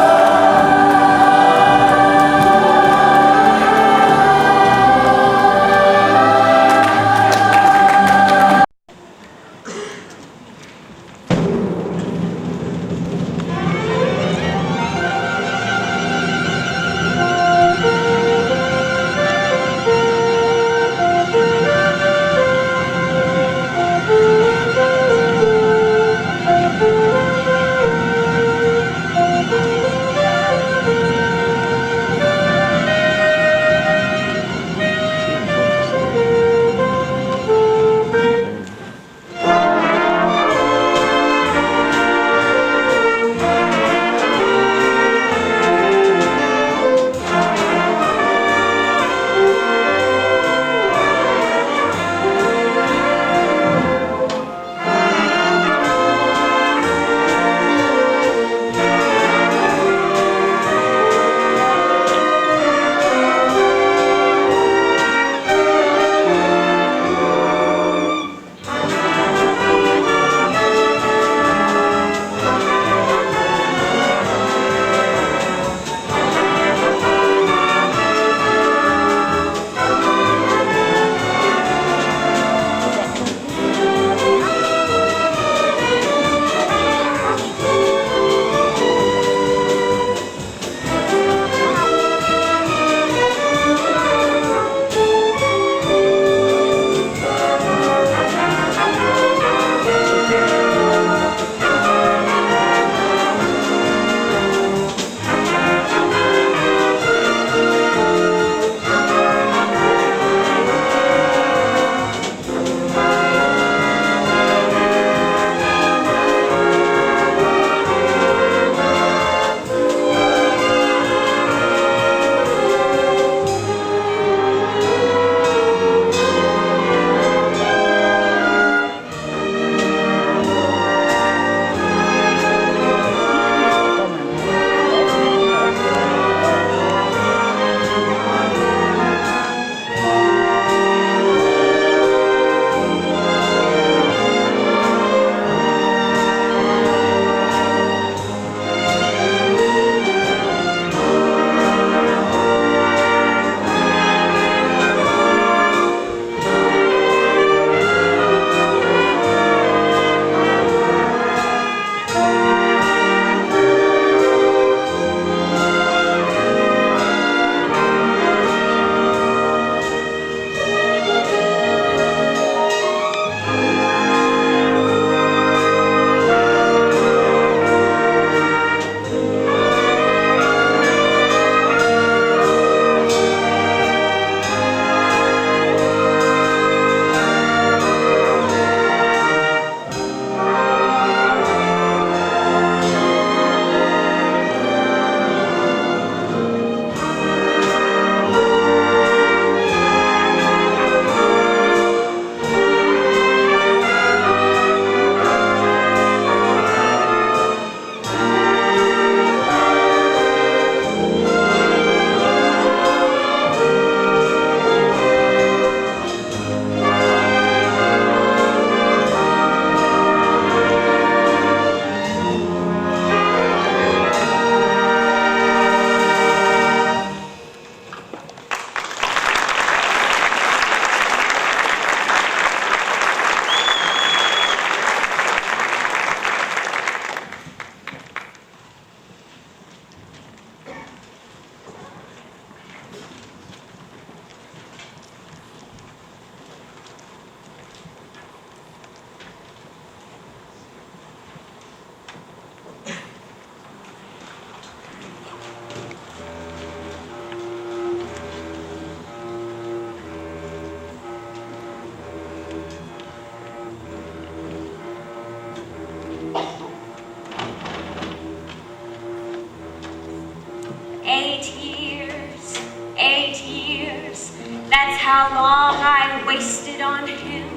I wasted on him.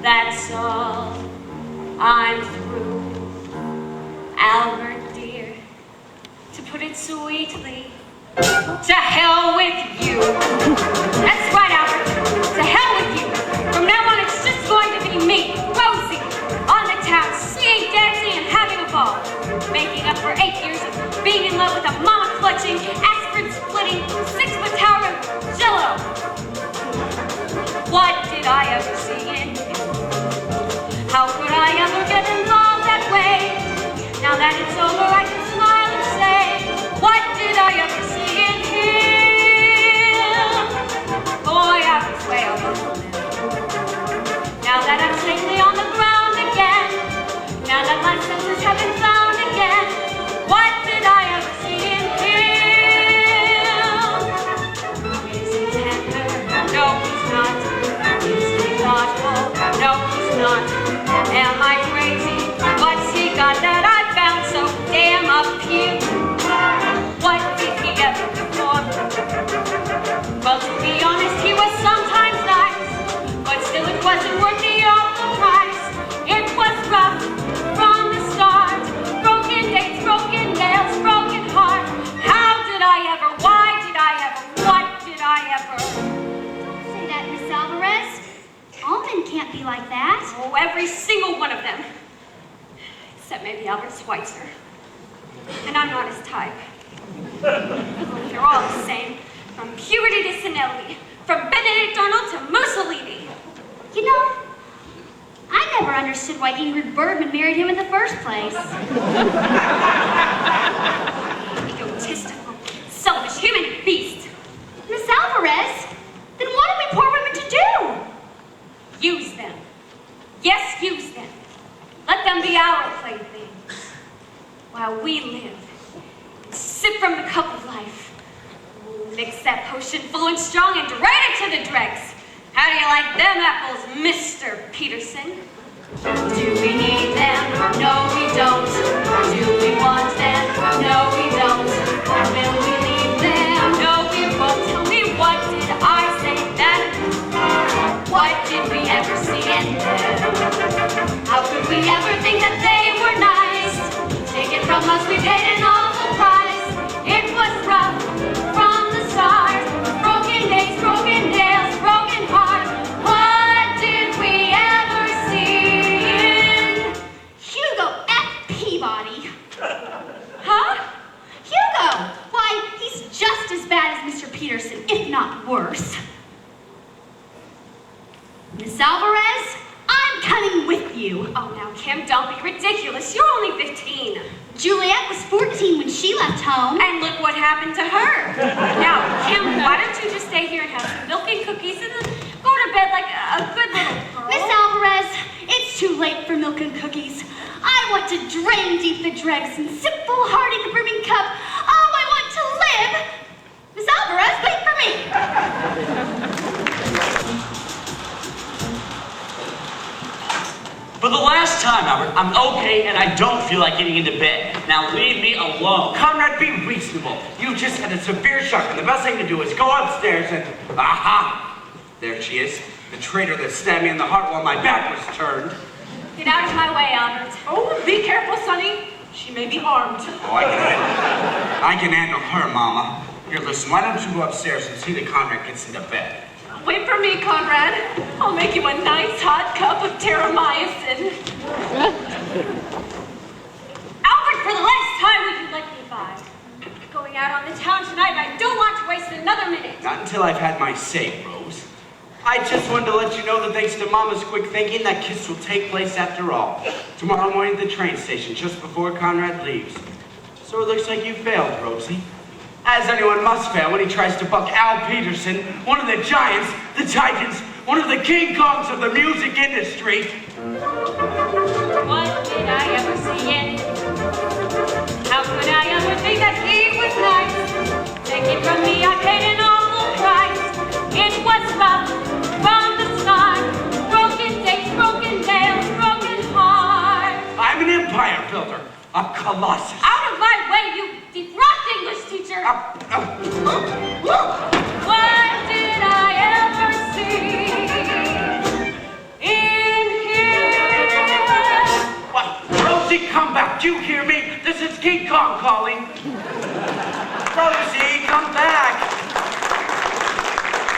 That's all. I'm through. Albert, dear, to put it sweetly, to hell with you. That's right, Albert. To hell with you. From now on, it's just going to be me, Rosie, on the town, singing, dancing, and having a ball. Making up for 8 years of being in love with a mama-clutching, aspirin-splitting, 6-foot tower of Jell-O. What did I ever see in him? How could I ever get involved that way? Now that it's over, I can smile and say, what did I ever see in him? Boy, I was way over him. Now that I'm safely on the ground again, now that my senses have been found again, what did I ever see in him? Is he tender? No, he's not. Is he thoughtful? No, he's not. Am I crazy? What's he got that I found so damn appealing? What did he ever do for me? Well, to be honest, he was sometimes nice, but still it wasn't worth the awful price. It was rough from the start. Broken days, broken nails, broken heart. How did I ever? Why did I ever? What did I ever? Don't say that, Miss Alvarez. All men can't be like that. Oh, every single one of them. Except maybe Albert Schweitzer. And I'm not his type. They're all the same. From puberty to senility. From Benedict Arnold to Mussolini. You know, I never understood why Ingrid Bergman married him in the first place. Egotistical, selfish, human beast. Miss Alvarez, then what are we poor women to do? Use them. Yes, use them. Let them be our playthings. While we live, sip from the cup of life. Mix that potion full and strong and drain it to the dregs. How do you like them apples, Mr. Peterson? Do we need them? No, we don't. Do we want them? No, we don't. Will we leave them? No, we won't. Tell me, what did I say then? What did we ever see in them? How could we ever think that they were nice? Take it from us, we paid an awful price. It was rough from the start. Broken days, broken nails, broken heart. What did we ever see in Hugo F. Peabody. Huh? Hugo! Why, he's just as bad as Mr. Peterson, if not worse. Miss Alvarez, I'm coming with you. Oh, now, Kim, don't be ridiculous. You're only 15. Juliet was 14 when she left home. And look what happened to her. Now, Kim, why don't you just stay here and have some milk and cookies and then go to bed like a good little girl? Miss Alvarez, it's too late for milk and cookies. I want to drain deep the dregs and sip full-hearted the brimming cup. Oh, I want to live. Miss Alvarez, wait for me. For the last time, Albert, I'm okay and I don't feel like getting into bed. Now leave me alone. Conrad, be reasonable. You just had a severe shock, and the best thing to do is go upstairs and... Aha! There she is. The traitor that stabbed me in the heart while my back was turned. Get out of my way, Albert. Oh, be careful, Sonny. She may be armed. Oh, I can handle her, Mama. Here, listen, why don't you go upstairs and see that Conrad gets into bed? Wait for me, Conrad. I'll make you a nice hot cup of terramycin. Albert, for the last time, would you let me by? Going out on the town tonight, I don't want to waste another minute. Not until I've had my say, Rose. I just wanted to let you know that thanks to Mama's quick thinking, that kiss will take place after all. Tomorrow morning at the train station, just before Conrad leaves. So it looks like you failed, Rosie. As anyone must fail when he tries to buck Al Peterson, one of the giants, the titans, one of the King Kongs of the music industry. What did I ever see in him? How could I ever think that he was nice? Take it from me, I paid an awful price. It was rough from the start. Broken days, broken nails, broken heart. I'm an empire builder, a colossus. Out of my way, you defrocked English teacher. What did I ever see on calling. Rosie, come back.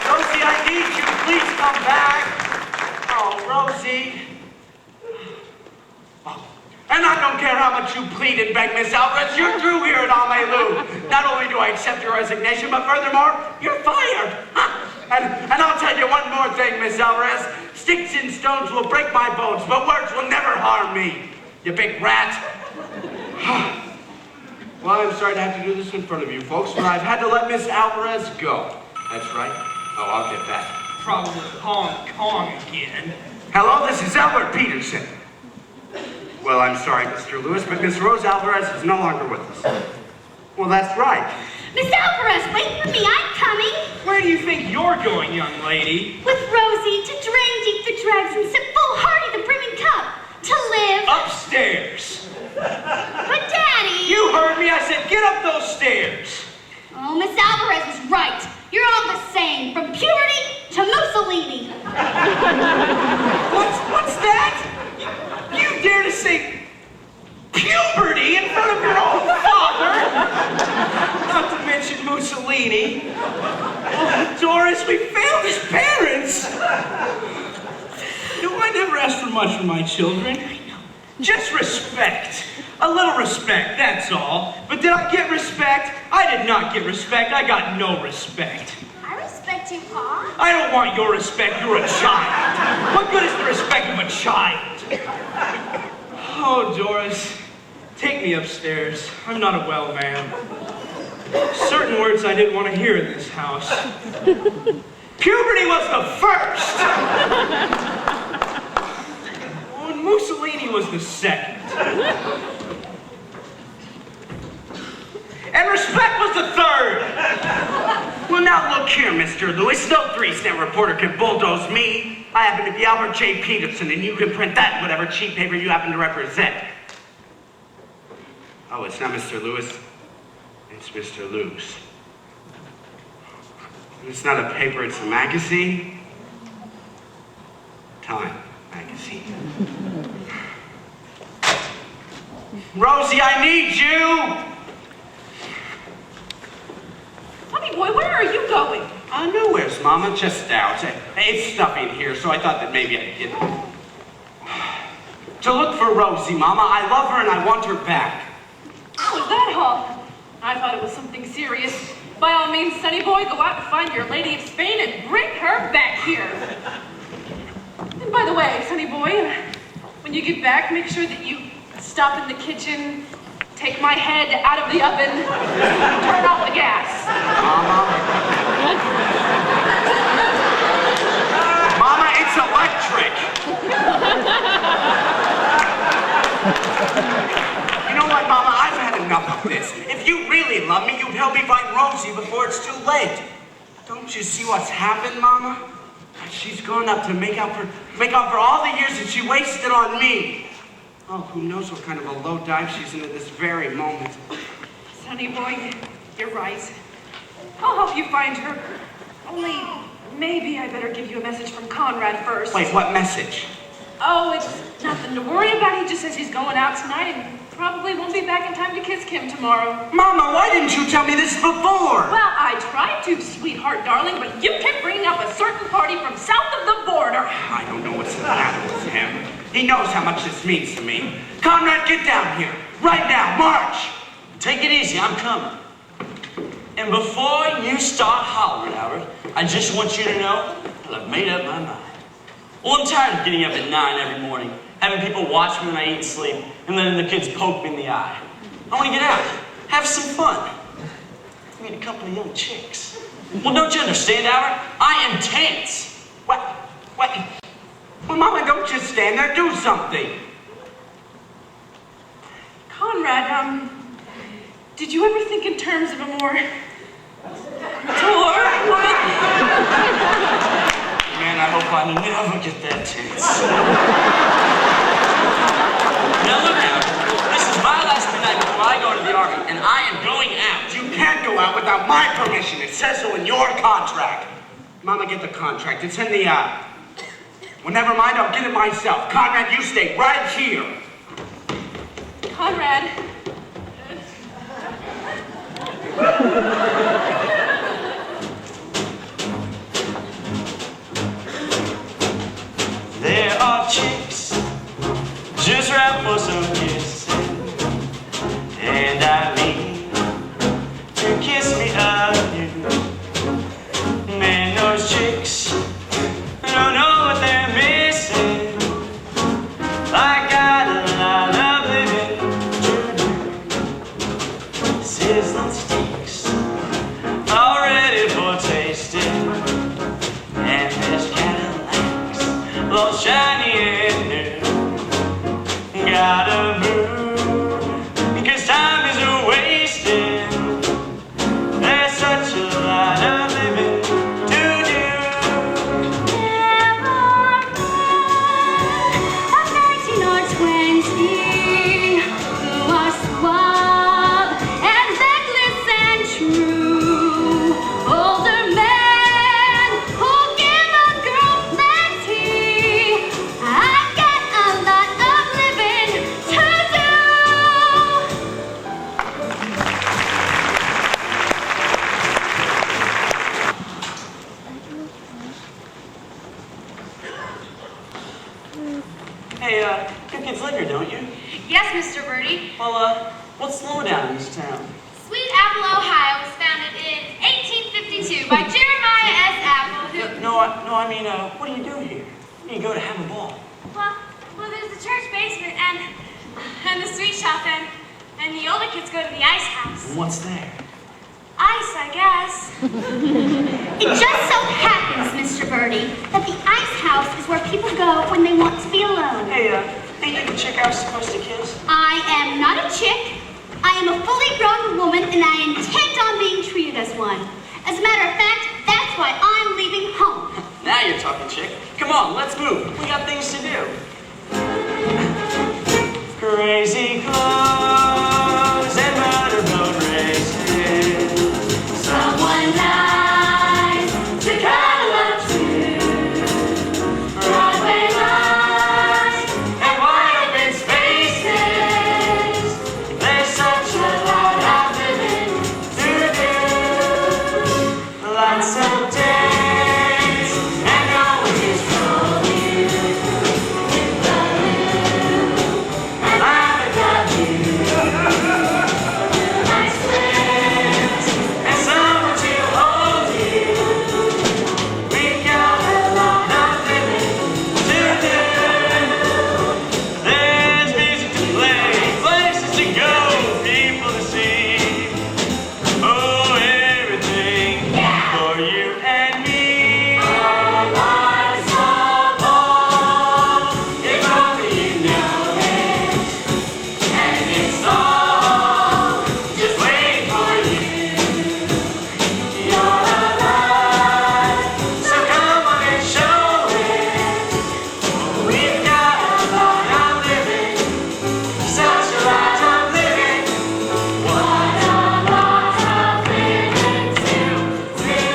Rosie, I need you. Please come back. Oh, Rosie. Oh. And I don't care how much you plead and beg, Miss Alvarez. You're through here at Almelu. Not only do I accept your resignation, but furthermore, you're fired. And I'll tell you one more thing, Miss Alvarez. Sticks and stones will break my bones, but words will never harm me. You big rat. Well, I'm sorry to have to do this in front of you folks, but I've had to let Miss Alvarez go. That's right. Oh, I'll get that. Probably Hong Kong again. Hello, this is Albert Peterson. Well, I'm sorry, Mr. Lewis, but Miss Rose Alvarez is no longer with us. Well, that's right. Miss Alvarez, wait for me, I'm coming. Where do you think you're going, young lady? With Rosie to drain deep the dregs and sip full-hearty the brimming cup. To live. Upstairs. But Daddy. You heard me. I said get up those stairs. Oh, Miss Alvarez is right. You're all the same, from puberty to Mussolini. What's that? You dare to say puberty in front of your own father? Not to mention Mussolini. Oh, Doris, we failed as parents. I never asked for much from my children. Just respect. A little respect, that's all. But did I get respect? I did not get respect. I got no respect. I respect you, Pa. I don't want your respect. You're a child. What good is the respect of a child? Oh, Doris, take me upstairs. I'm not a well man. Certain words I didn't want to hear in this house. Puberty was the first. And Mussolini was the second. And respect was the third. Well, now look here, Mr. Lewis. No three-cent reporter can bulldoze me. I happen to be Albert J. Peterson, and you can print that in whatever cheap paper you happen to represent. Oh, it's not Mr. Lewis. It's Mr. Luce. It's not a paper, it's a magazine. Time magazine. Rosie, I need you! Honey boy, where are you going? Nowhere's, Mama, just out. It's stuffy in here, so I thought that maybe I'd get to look for Rosie, Mama. I love her and I want her back. Oh, is that all? I thought it was something serious. By all means, sonny boy, go out and find your lady of Spain and bring her back here. And by the way, sonny boy, when you get back, make sure that you stop in the kitchen, take my head out of the oven, turn off the gas. Mama, it's electric. You know what, Mama? I've had enough of this. If you really love me, you'd help me find Rosie before it's too late. Don't you see what's happened, Mama? She's gone up to make up for all the years that she wasted on me. Oh, who knows what kind of a low dive she's in at this very moment. Sonny boy, you're right. I'll help you find her. Only, maybe I better give you a message from Conrad first. Wait, what message? Oh, it's nothing to worry about. He just says he's going out tonight and probably won't be back in time to kiss Kim tomorrow. Mama, why didn't you tell me this before? Well, I tried to, sweetheart darling, but you kept bringing up a certain party from south of the border. I don't know what's the matter with him. He knows how much this means to me. Conrad, get down here. Right now, march. Take it easy, I'm coming. And before you start hollering, Albert, I just want you to know that I've made up my mind. Well, I'm tired of getting up at 9 every morning, having people watch me when I eat and sleep, and letting the kids poke me in the eye. I want to get out, have some fun, meet a couple of young chicks. Well, don't you understand, Albert? I am tense. What? Well, Mama, don't just stand there. Do something. Conrad, did you ever think in terms of a more tour? Man, I hope I never get that tense. Now look out. This is my last night before I go to the Army, and I am going out. You can't go out without my permission. It says so in your contract. Mama, get the contract. It's in the, well, never mind. I'll get it myself. Conrad, you stay right here. Conrad, There are chicks just right for some kissing, and I mean to kiss me anew. Man, those chicks don't know what they're missing. I got a lot of living to do. Sizzling steaks all ready for tasting, and there's Cadillacs all shiny and new. Gotta move, because time is a-wasting. There's such a lot of living to do. Never of 19 or 20 who are suave and reckless and true. Older men who give a girl plenty. I've got a lot of living to do. Hey, you kids live here, don't you? Yes, Mr. Birdie. Well, what's Slowdown in this town? Sweet Apple, Ohio was founded in 1852 by Jeremiah S. Apple, who... No, I mean, what do you do here? You go to have a ball. Well, there's the church basement and the sweet shop and the older kids go to the ice house. And what's there? Ice, I guess. It just so happens, Mr. Birdie, that the ice house is where people go when they want to be alone. Hey, ain't you the chick I was supposed to kiss? I am not a chick. I am a fully grown woman, and I intend on being treated as one. As a matter of fact, that's why I'm leaving home. Now you're talking, chick. Come on, let's move. We got things to do. Crazy clothes and motorboat races. Someone nice to cuddle up to. Broadway lights And wide open spaces. There's such a lot of living to do. Lots of days and going is rolling with the moon. And laugh at you. Nice friends and someone to hold you. We got a lot of living to do. There's music to play, places to go, people to see. Oh, everything for you and me. Our lives are all, if only you know it. And it's all just waiting for you. You're alive, so come on and show it. We've got a lot of living, such a lot of living. What a lot of living to do.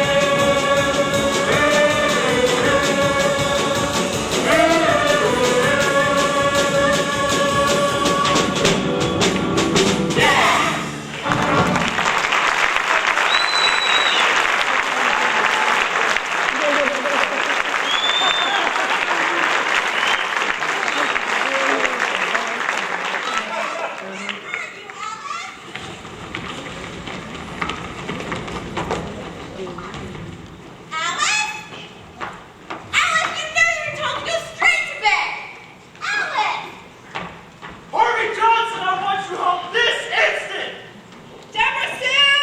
Alice, you know you were told to go straight to bed. Alice! Harvey Johnson, I want you home this instant! Deborah Sue!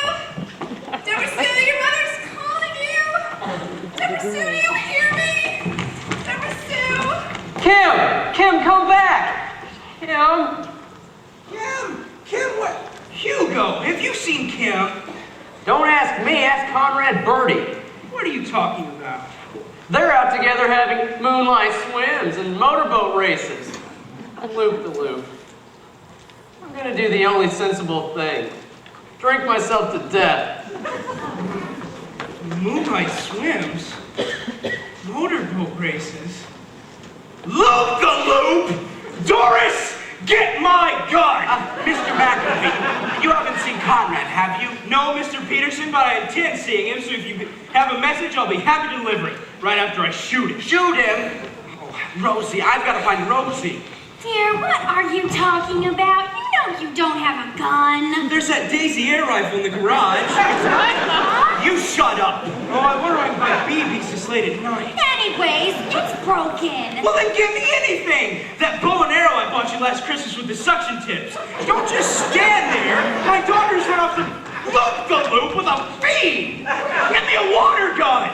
Deborah Sue, your mother's calling you! Deborah Sue, do you hear me? Deborah Sue! Kim, come back. Kim. Kim, what? Hugo, have you seen Kim? Don't ask me, ask Conrad Birdie. What are you talking about? They're out together having moonlight swims and motorboat races. Loop the loop. I'm gonna do the only sensible thing. Drink myself to death. Moonlight swims? Motorboat races? Loop the loop! Doris, Get my gun! Mr. McAfee, you haven't seen Conrad, have you? No, Mr. Peterson, but I intend seeing him, so if you have a message, I'll be happy to deliver it right after I shoot him. Shoot him? Oh, Rosie, I've got to find Rosie. Dear, what are you talking about? You know you don't have a gun. There's that Daisy air rifle in the garage. You shut up. Oh, I wonder if I can buy BBs this late at night. Anyways, it's broken. Well, then give me anything. That bow and arrow I bought you last Christmas with the suction tips. Don't just stand there. My daughter's run off the loop with a fiend. Get me a water gun.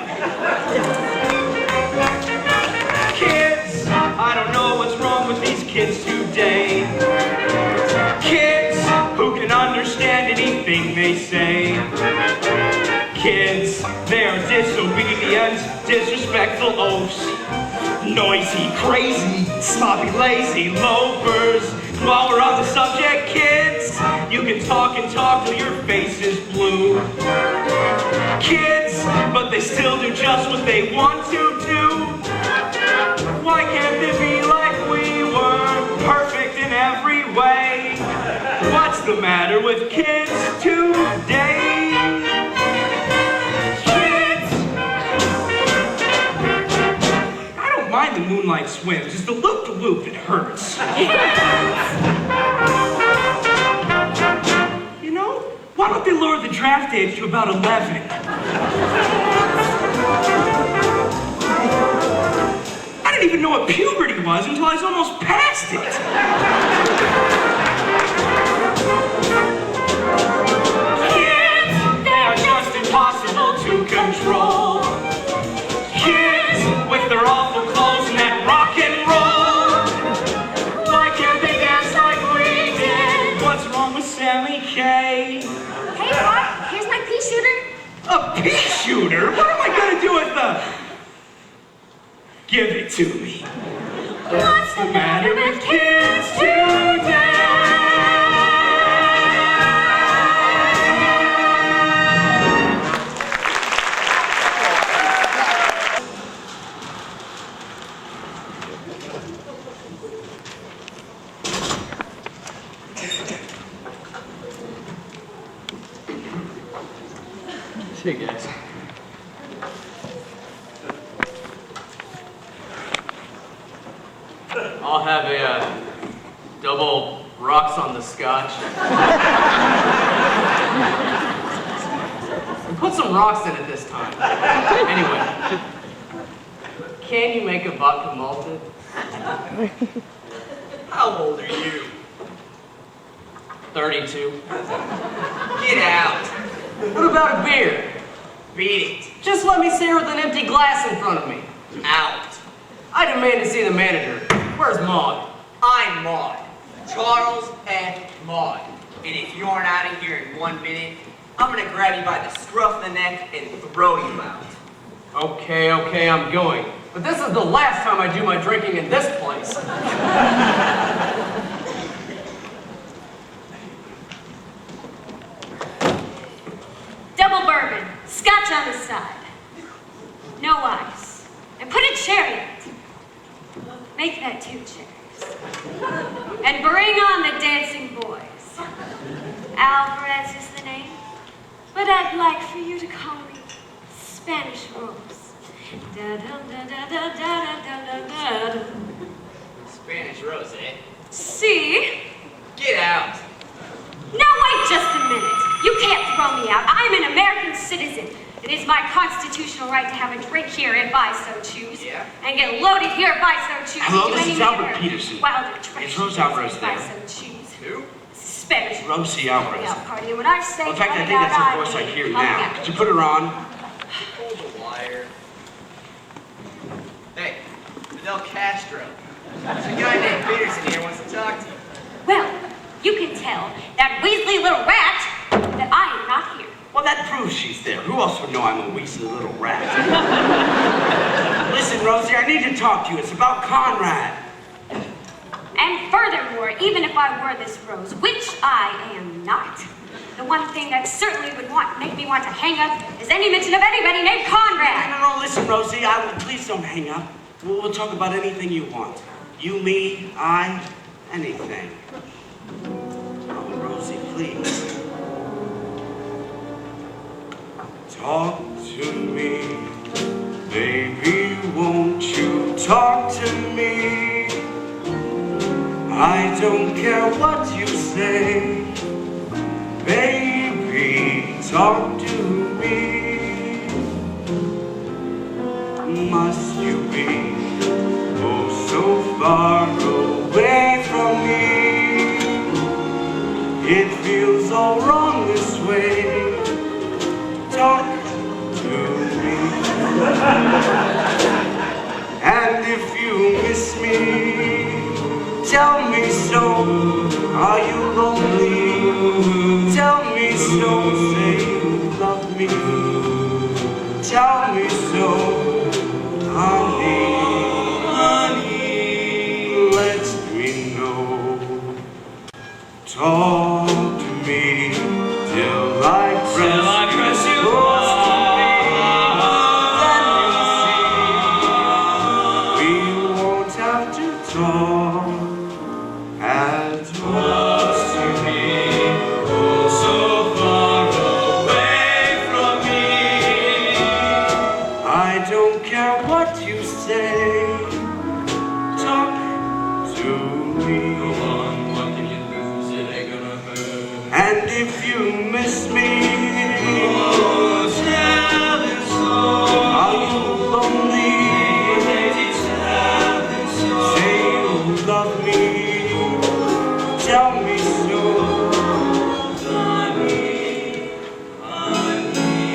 Kids, I don't know what's wrong with these kids today. Kids who can understand anything they say. Kids, they are disobedient, disrespectful oafs. Noisy, crazy, sloppy, lazy loafers. While we're on the subject, kids, you can talk and talk till your face is blue. Kids, but they still do just what they want to do. Why can't they be like we were, perfect in every way? What's the matter with kids today? Kids! I don't mind the moonlight swims, it's the loop-to-loop that hurts. You know, why don't they lower the draft age to about 11? I didn't even know what puberty was until I was almost past it. Kids, they are just impossible to control. Kids, with their awful clothes and that rock and roll. Why can't they dance like we did? What's wrong with Sammy K? Hey, Pop, here's my pea shooter. A pea shooter? What am I gonna do with the... Give it to me. What's the matter with kids today? Hey guys. I'll have a double rocks on the scotch. And put some rocks in it this time. Anyway, can you make a vodka malted? How old are you? 32. Get out. What about a beer? Beat it. Just let me sit here with an empty glass in front of me. Out. I demand to see the manager. Where's Maud? I'm Maud. Charles F. Maud. And if you aren't out of here in 1 minute, I'm gonna grab you by the scruff of the neck and throw you out. Okay, I'm going. But this is the last time I do my drinking in this place. Double bourbon, scotch on the side. No ice. And put a cherry in it. Make that 2 cherries. And bring on the dancing boys. Alvarez is the name, but I'd like for you to call me Spanish Rose. Da-dum-da-da-da-da-da-da-da-da. Spanish Rose, eh? See? Get out. Now wait just a minute. You can't throw me out. I'm an American citizen. It is my constitutional right to have a drink here if I so choose. Yeah. And get loaded here if I so choose. Hello, Do this is any Albert other Peterson. Wilder treasure Is Rose Alvarez if I there? so choose. Who? Spanish Rosie Alvarez. out party. And when I say Well, in fact, I coming think that's out, the voice I hear mean now. coming out. Could you put her on? Hold the wire. Hey, Fidel Castro. There's a guy named Peterson here wants to talk to you. Well, you can tell that Weasley little rat that I am not here. Well, that proves she's there. Who else would know I'm a weaselly little rat? Listen, Rosie, I need to talk to you. It's about Conrad. And furthermore, even if I were this Rose, which I am not, the one thing that certainly would make me want to hang up is any mention of anybody named Conrad. No, listen, Rosie, please don't hang up. We'll talk about anything you want. You, me, I, anything. Oh, Rosie, please. Talk to me, baby, won't you talk to me? I don't care what you say, baby, talk to me. Must you be oh so far away from me? It feels all wrong this way. Talk to me. And if you miss me, tell me so. Are you lonely? Tell me so. Say you love me. Tell me so, honey, honey, let me know. Talk to me till I press you close to me. Then you'll see we won't have to talk at all. To me, oh so far away from me. I don't care what you say. Talk to me. Go on, what can you lose? It ain't gonna hurt. And if you miss me, oh, tell me so. Are you lonely? Tell me so. Say you love me. Tell me so. Honey, honey,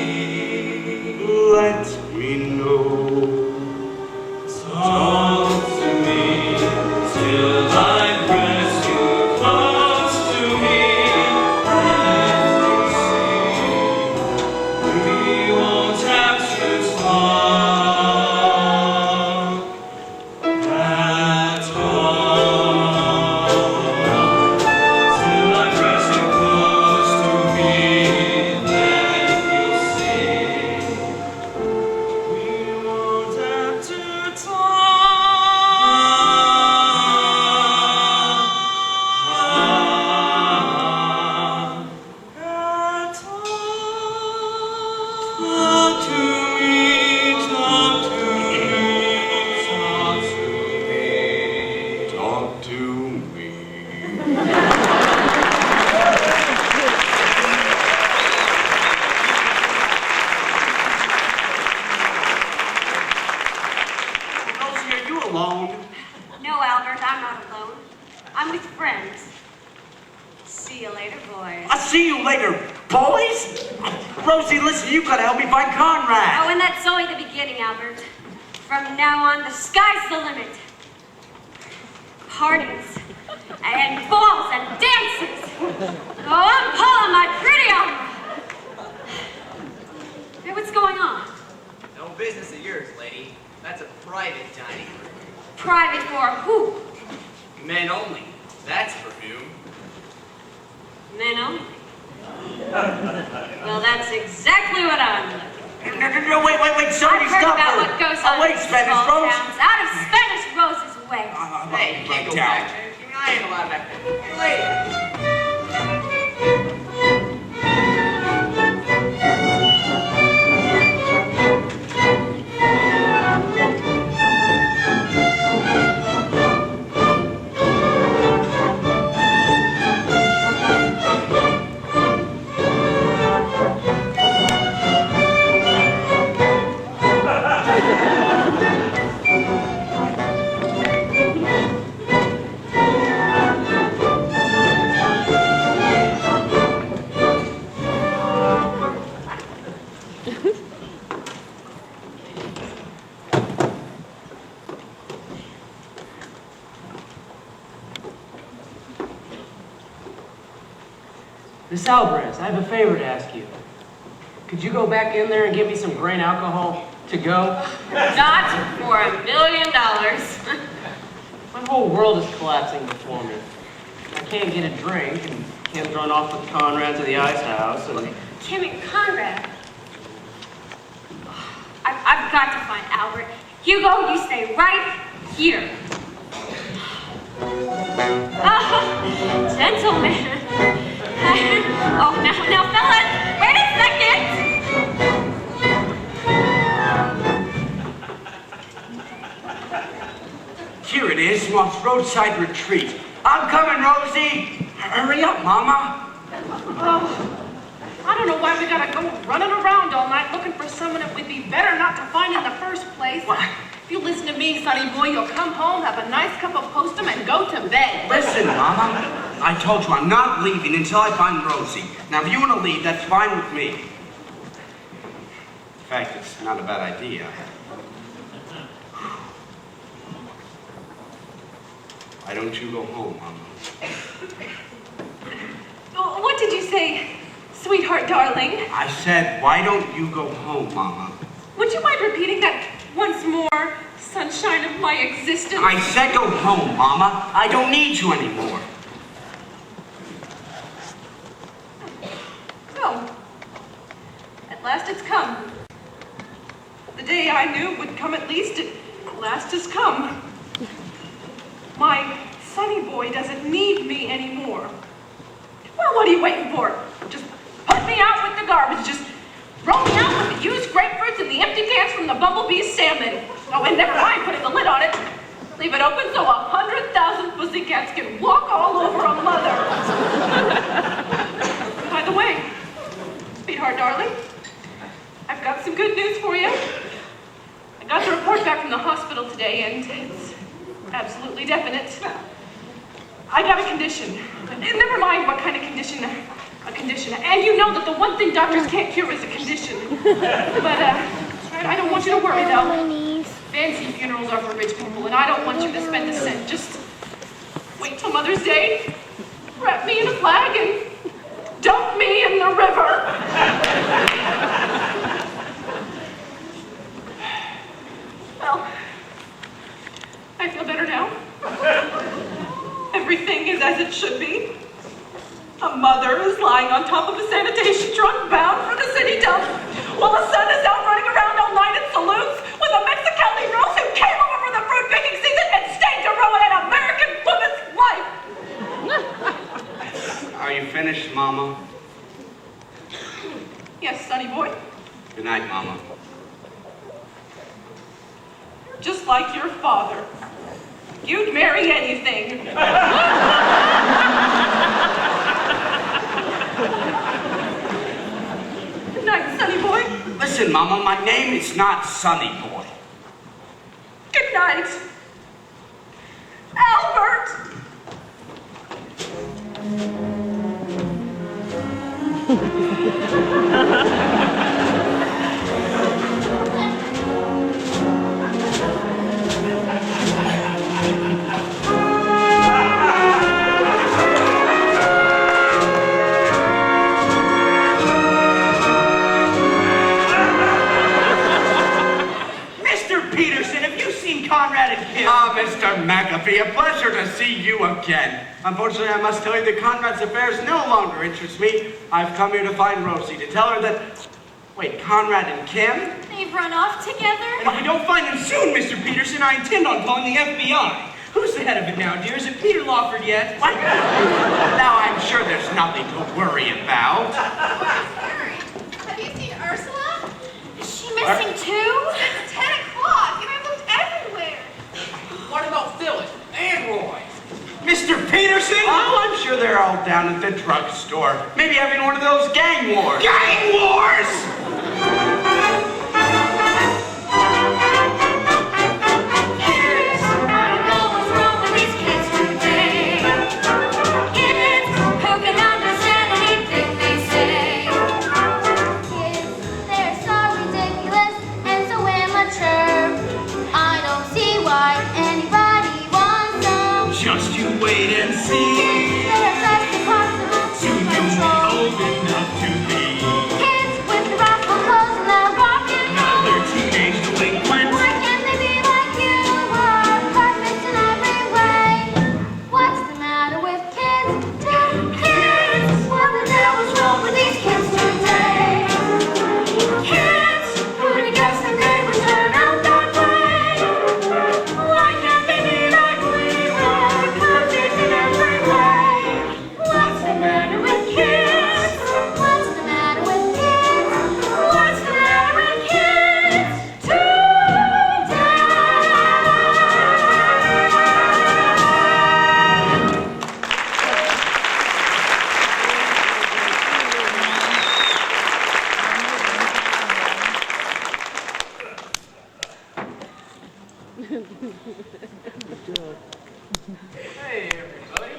let me know. Talk to me till I press you close to me. Let me see. We won't have to talk at all. Till I press you close to me, then you'll see. We won't have to talk at all. Talk to me, talk to me, talk to me, talk to me. Rosie, are you alone? No, Albert, I'm not alone. I'm with friends. See you later, boys. I'll see you later, boys. Rosie, listen, you gotta help me find Conrad. Oh, and that's only the beginning, Albert. From now on, the sky's the limit. Parties and balls and dances. Oh, I'm pulling my pretty armor. Hey, what's going on? No business of yours, lady. That's a private dining room. Private for who? Men only. That's for whom. Men only. Well, that's exactly what I'm looking for. No, wait, I've somebody heard stop about her. what goes on Oh, wait, in Spanish small Rose. towns. Out of Spanish Rose's way. Hey, you can't go down. back there. I ain't allowed back there. Lady. Miss Alvarez, I have a favor to ask you. Could you go back in there and get me some grain alcohol to go? Not for $1 million. My whole world is collapsing before me. I can't get a drink, and Kim's run off with Conrad to the ice house, and... Kim and Conrad. I've got to find Albert. Hugo, you stay right here. Oh, gentlemen. Oh, now, fellas, wait a second. Here it is, Moss Roadside Retreat. I'm coming, Rosie. Hurry up, Mama. Oh, I don't know why we gotta go running around all night looking for someone that would be better not to find in the first place. What? If you listen to me, sonny boy, you'll come home, have a nice cup of postum, and go to bed. Listen, Mama. I told you I'm not leaving until I find Rosie. Now, if you want to leave, that's fine with me. In fact, it's not a bad idea. Why don't you go home, Mama? What did you say, sweetheart darling? I said, why don't you go home, Mama? Would you mind repeating that once more, sunshine of my existence? I said go home, Mama. I don't need you anymore. So, at last it's come. The day I knew would come at least, at last has come. My sonny boy doesn't need me anymore. Well, what are you waiting for? Just put me out with the garbage. Just throw me out with the used grapefruits and the empty cans from the bumblebee's salmon. Oh, and never mind putting the lid on it. Leave it open so 100,000 pussycats can walk all over a mother. By the way, sweetheart darling, I've got some good news for you. I got the report back from the hospital today, and it's absolutely definite. I got a condition. Never mind what kind of condition, a condition. And you know that the one thing doctors can't cure is a condition. But, I don't want you to worry, though. Fancy funerals are for rich people, and I don't want you to spend a cent. Just wait till Mother's Day, wrap me in a flag, and dump me in the river. Well, I feel better now. Everything is as it should be. A mother is lying on top of a sanitation truck bound for the city dump, while the son is out running around all night in saloons with a Mexicali Rose who came over for the fruit picking season and stayed to ruin an American woman's life. Are you finished, Mama? Yes, sonny boy. Good night, Mama. Just like your father. You'd marry anything. Good night, sonny boy. Listen, Mama, my name is not Sonny Boy. Good night, Albert. Conrad and Kim. Ah, Mr. McAfee, a pleasure to see you again. Unfortunately, I must tell you that Conrad's affairs no longer interest me. I've come here to find Rosie, to tell her that... Wait, Conrad and Kim? They've run off together? And if we don't find them soon, Mr. Peterson, I intend on calling the FBI. Who's the head of it now, dear? Is it Peter Lawford yet? What? Now, I'm sure there's nothing to worry about. Have you seen Ursula? Is she missing too? It's 10 o'clock, and I looked everywhere. What about Phyllis and Roy? Mr. Peterson? Oh, I'm sure they're all down at the drugstore. Maybe having one of those gang wars. Gang wars! Just you wait and see. Soon you'll be old enough to be. Kids with the Hey, everybody.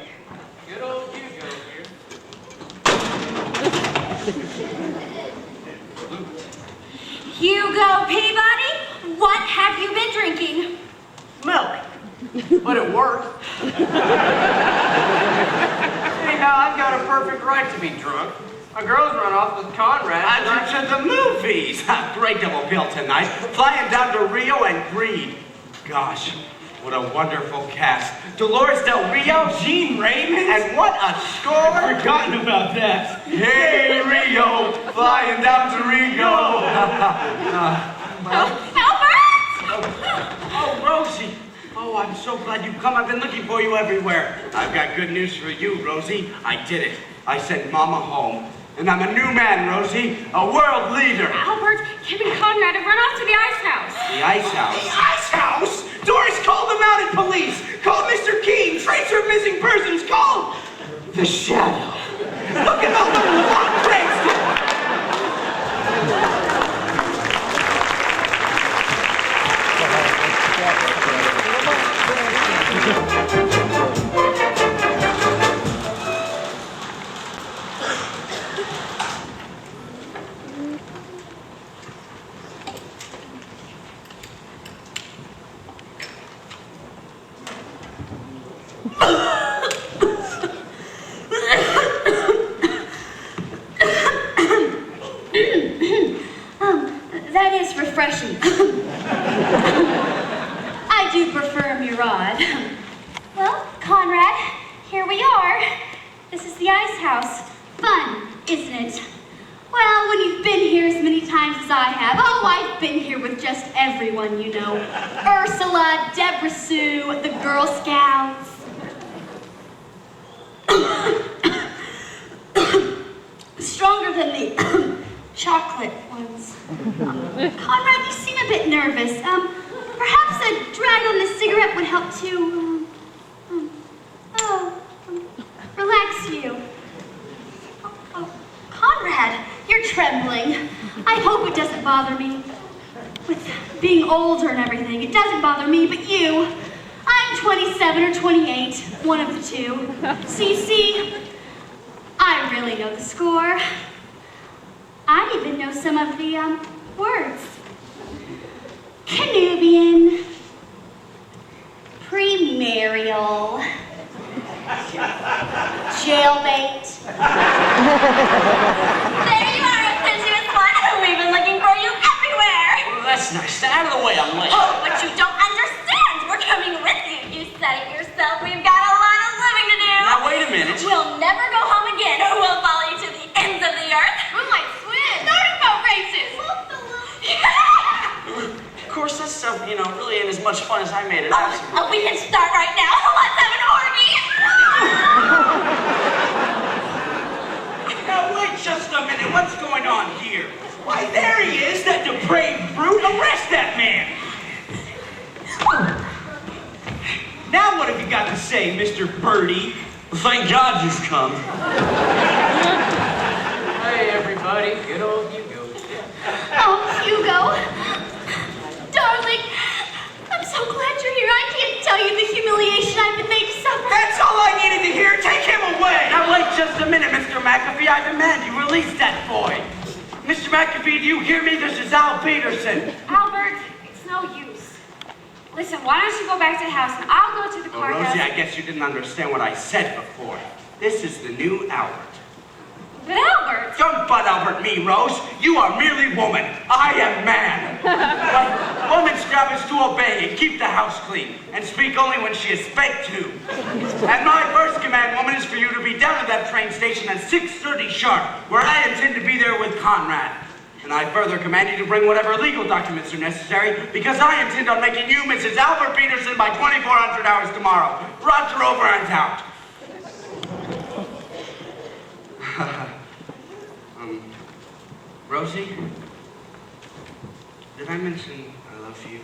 Good old Hugo here. Hugo Peabody, what have you been drinking? Milk. But it worked. Anyhow, I've got a perfect right to be drunk. My girls run off with Conrad. I went to the movies. Great double bill tonight. Flying down to Rio and Greed. Gosh, what a wonderful cast. Dolores Del Rio, Gene Raymond, and what a score! I'd forgotten about that. Hey, Rio, flying down to Rio. Oh, Rosie. Oh, I'm so glad you come. I've been looking for you everywhere. I've got good news for you, Rosie. I did it. I sent Mama home. And I'm a new man, Rosie. A world leader. Albert, Kim and Conrad have run off to the ice house. The ice house? The ice house? Doris, call the mounted police. Call Mr. King. Tracer of missing persons. Call The Shadow. Look at the little rock breaks. That is refreshing. I do prefer Murad. Well, Conrad, here we are. This is the ice house. Fun, isn't it? Well, when you've been here as many times as I have, oh, I've been here with just everyone, you know. Ursula, Deborah Sue, the Girl Scouts. Stronger than the chocolate ones. Conrad, you seem a bit nervous. Perhaps a drag on the cigarette would help to, relax you. Oh, Conrad, you're trembling. I hope it doesn't bother me. With being older and everything, it doesn't bother me, but you. I'm 27 or 28, one of the two. See, I really know the score. I even know some of the, words. Canubian, premarial, jailbait. There you are, sensuous one. We've been looking for you everywhere. Well, that's nice. Out of the way, I'm late. Oh, but you don't understand. We're coming with you. You said it yourself. We've got a lot of living to do. Now, wait a minute. We'll never go home again, or we'll follow you to the ends of the earth. We might swim. Starting boat races. Of course, that stuff, really ain't as much fun as I made it out to. Oh, we can start right now. Let's have an orgy. Now, wait just a minute. What's going on here? Why, there he is, that depraved brute. Arrest that man. Now what have you got to say, Mr. Birdie? Thank God you've come. Hey, everybody. Good old Hugo. Oh, Hugo. Darling, I'm so glad you're here. I can't tell you the humiliation I've been made to suffer. That's all I needed to hear. Take him away. Now wait just a minute, Mr. McAfee. I demand you release that boy. Mr. McAfee, do you hear me? This is Al Peterson. Albert, it's no use. Listen, why don't you go back to the house and I'll go to the Well, courthouse. Rosie, I guess you didn't understand what I said before. This is the new Albert. But Albert! Don't butt Albert me, Rose. You are merely woman. I am man. But woman's job is to obey and keep the house clean and speak only when she is spake to. And my first command, woman, is for you to be down at that train station at 6:30 sharp, where I intend to be there with Conrad. And I further command you to bring whatever legal documents are necessary, because I intend on making you Mrs. Albert Peterson by 2400 hours tomorrow. Roger, over and out. Rosie, did I mention I love you?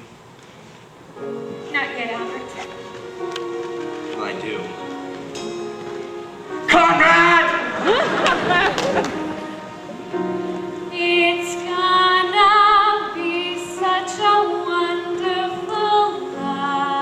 Not yet, Albert. Well, I do. Conrad! It's gonna be such a wonderful life.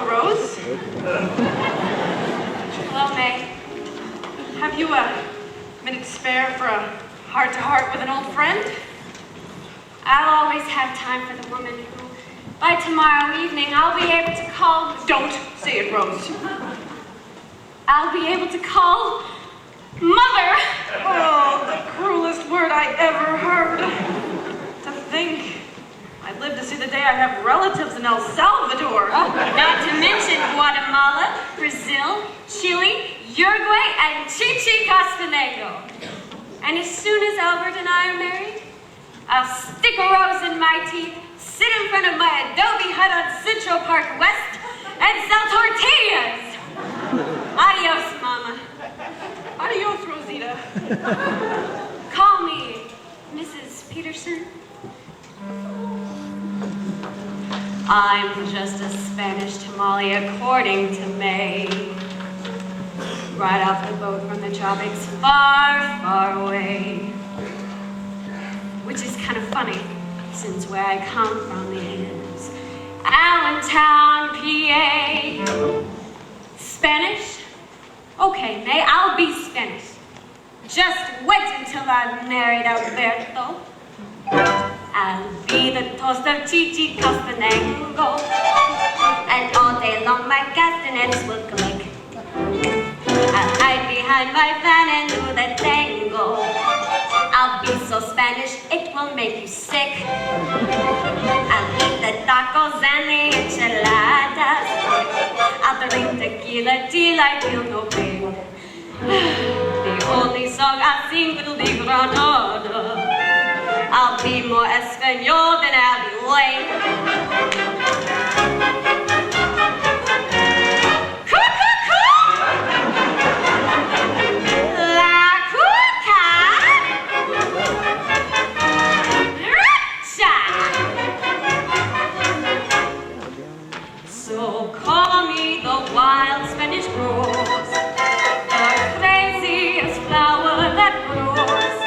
Hello, Rose. Hello, May. Have you a minute to spare for a heart-to-heart with an old friend? I'll always have time for the woman who, by tomorrow evening, I'll be able to call. Don't say it, Rose. I'll be able to call Mother. Oh, the cruelest word I ever heard. To think I'd live to see the day I have relatives in El Salvador. Not to mention Guatemala, Brazil, Chile, Uruguay, and Chichicastenango. And as soon as Albert and I are married, I'll stick a rose in my teeth, sit in front of my adobe hut on Central Park West, and sell tortillas. Adios, Mama. Adios, Rosita. Call me Mrs. Peterson. I'm just a Spanish tamale, according to May. Right off the boat from the tropics, far, far away. Which is kind of funny, since where I come from is Allentown, PA. Spanish? Okay, May, I'll be Spanish. Just wait until I've married Alberto. I'll be the toast of Chichicastenango. And all day long my castanets will click. I'll hide behind my fan and do the tango. I'll be so Spanish, it will make you sick. I'll eat the tacos and the enchiladas. I'll drink tequila till I feel no pain. The only song I sing will be Granada. I'll be more Espanol than I'll be late. So call me the wild Spanish rose, the craziest flower that grows.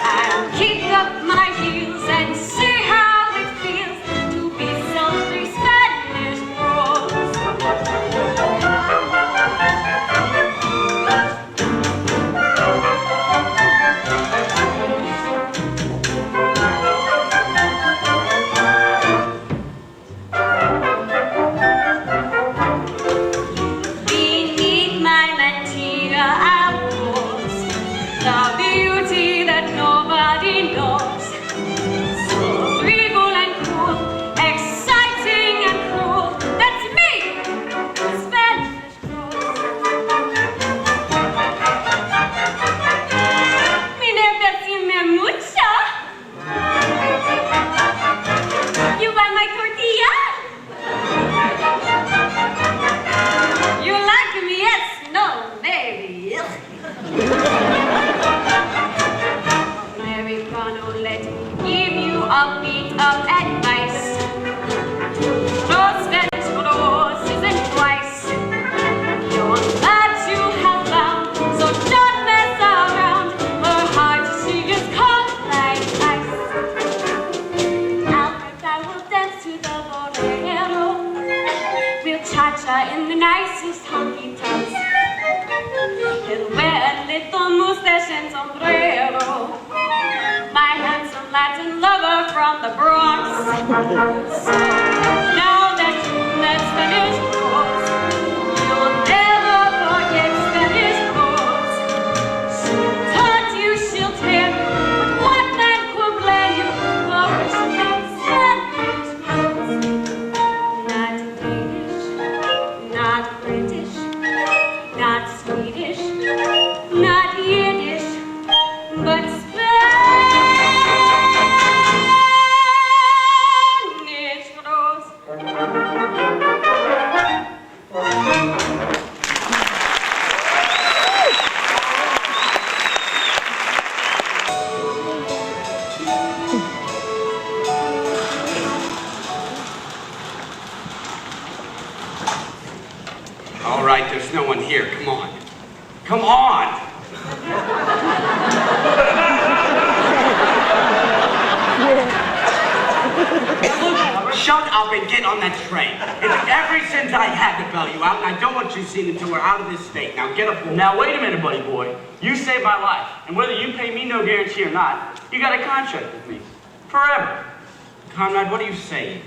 I'll kick up my heels and see how it feels to be sultry Spanish rose. Beneath my mantilla outpours the beauty that nobody knows. So regal and cool, exciting and cruel. That's me, the Spanish rose. Mire, vecine mucho. You buy my tortilla? You like me? Yes, no, maybe. Americano, let me give you a bit of advice. No Spanish rose isn't twice. You're glad you have found, so don't mess around. Her heart, she is cold like ice. Albert, I will dance to the bolero. We'll cha-cha in the nicest honky-tonks. He'll wear a little mustache and sombrero. My handsome Latin lover from the Bronx. So now that you met Spanish rose, you'll never forget Spanish rose. She taught you, she'll tell you, but what man could blame you for wishing Spanish rose? Not Danish, not British, not Swedish, not Yiddish, but Spanish rose. All right, there's no one here. Come on. Come on! Look, Albert, Shut up and get on that train. Ever since I had to bail you out, and I don't want you seen until we're out of this state. Now get aboard. Now wait a minute, buddy boy. You saved my life, and whether you pay me no guarantee or not, you got a contract with me. Forever. Conrad, what are you saying?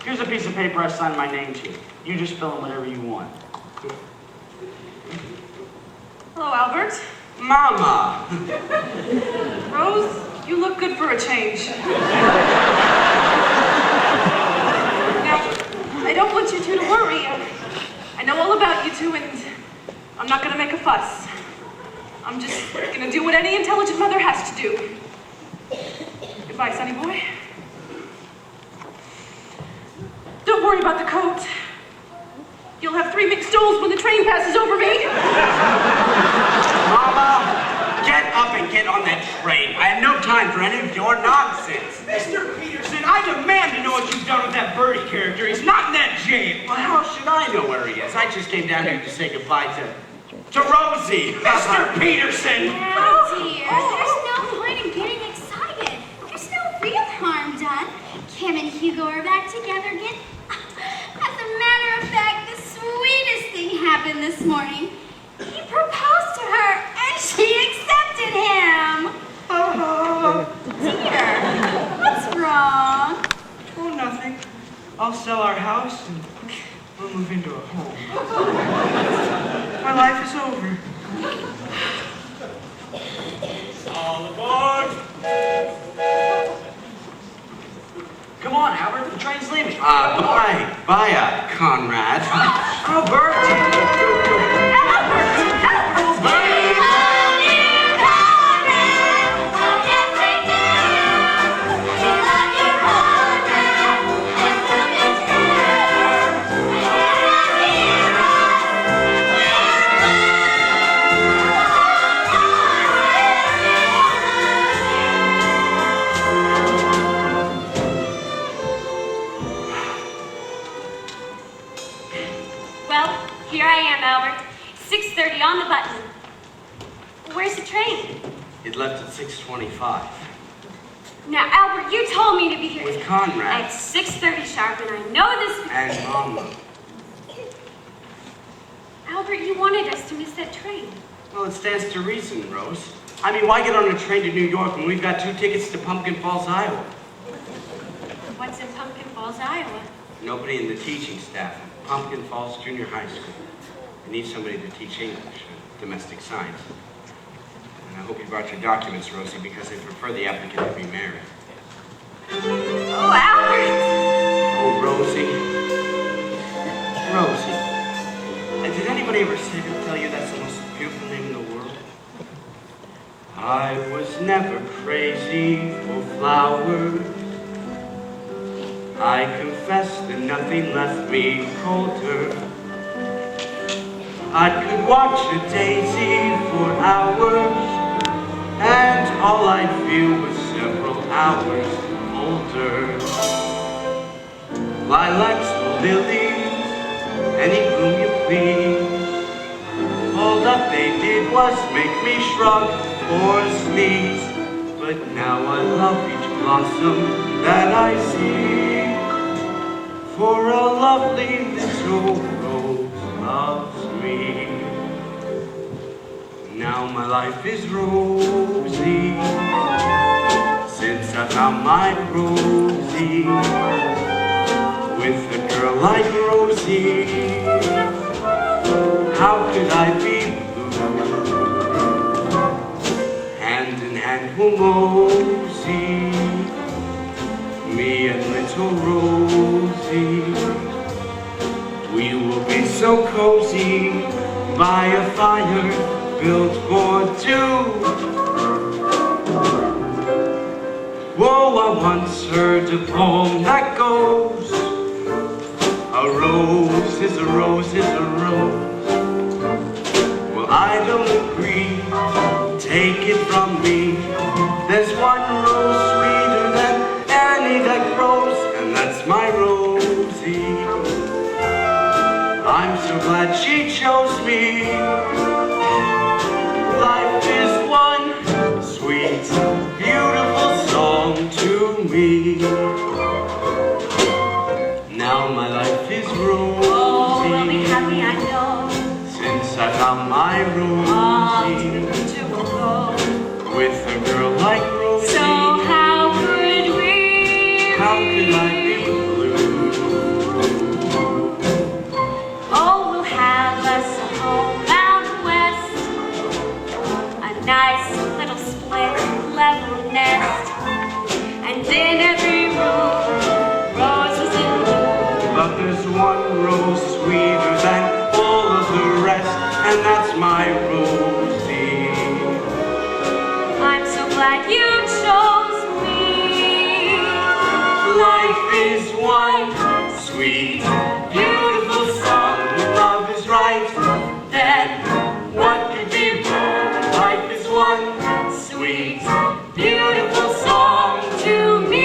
Here's a piece of paper I signed my name to. You just fill in whatever you want. Hello, Albert. Mama! Rose, you look good for a change. Now, I don't want you two to worry. I know all about you two, and I'm not gonna make a fuss. I'm just gonna do what any intelligent mother has to do. Goodbye, sonny boy. Don't worry about the coat. You'll have 3 mixed stools when the train passes over me. Mama, get up and get on that train. I have no time for any of your nonsense. Mr. Peterson, I demand to know what you've done with that Birdie character. He's not in that jail. Well, how should I know where he is? I just came down here to say goodbye to Rosie. Mr. Peterson! Oh, dear. There's no point in getting excited. There's no real harm done. Kim and Hugo are back together again. As a matter of fact, the sweetest thing happened this morning. He proposed to her, and she accepted him. Dear, what's wrong? Oh, nothing. I'll sell our house and we'll move into a home. My life is over. All aboard! Come on, Albert. The train's leaving. Bye, Conrad. Albert! Well, here I am, Albert. 6:30 on the button. Where's the train? It left at 6:25. Now, Albert, you told me to be here With Conrad. at 6:30 sharp, and I know this. And Mama. Albert, you wanted us to miss that train. Well, it stands to reason, Rose. I mean, why get on a train to New York when we've got 2 tickets to Pumpkin Falls, Iowa? What's in Pumpkin Falls, Iowa? Nobody in the teaching staff at Pumpkin Falls Junior High School. I need somebody to teach English and domestic science. And I hope you brought your documents, Rosie, because I prefer the applicant to be married. Oh, Albert! Oh, Rosie. Rosie. Did anybody ever tell you that's the most beautiful name in the world? I was never crazy for flowers. I confess that nothing left me colder. I could watch a daisy for hours, and all I'd feel was several hours older. Lilacs or lilies, any bloom you please. All that they did was make me shrug or sneeze. But now I love each blossom that I see. For a lovely little rose loves me. Now my life is rosy, since I found my Rosie. With a girl like Rosie, how could I be blue? Hand in hand we'll mosey, me and little Rosie. We will be so cozy by a fire built for 2. Whoa, I once heard a poem that goes, a rose is a rose is a rose. Well, I don't agree, take it from me. There's one rose sweeter than any that grows, and that's my Rosie. I'm so glad she chose me. Life is one sweet Now my life is rosy. Oh, we'll be happy, I know. Since I found my All to Rosie. the future we'll go. With a girl like Rosie. So how could we How could I be blue? Oh, we'll have us a home out west, a nice little split level nest, and in every room, roses in bloom. But there's one rose sweeter than all of the rest, and that's my Rosie. I'm so glad you chose me. Life is one sweet, beautiful song. When love is right, then what could be wrong? Life is one sweet, beautiful song to me.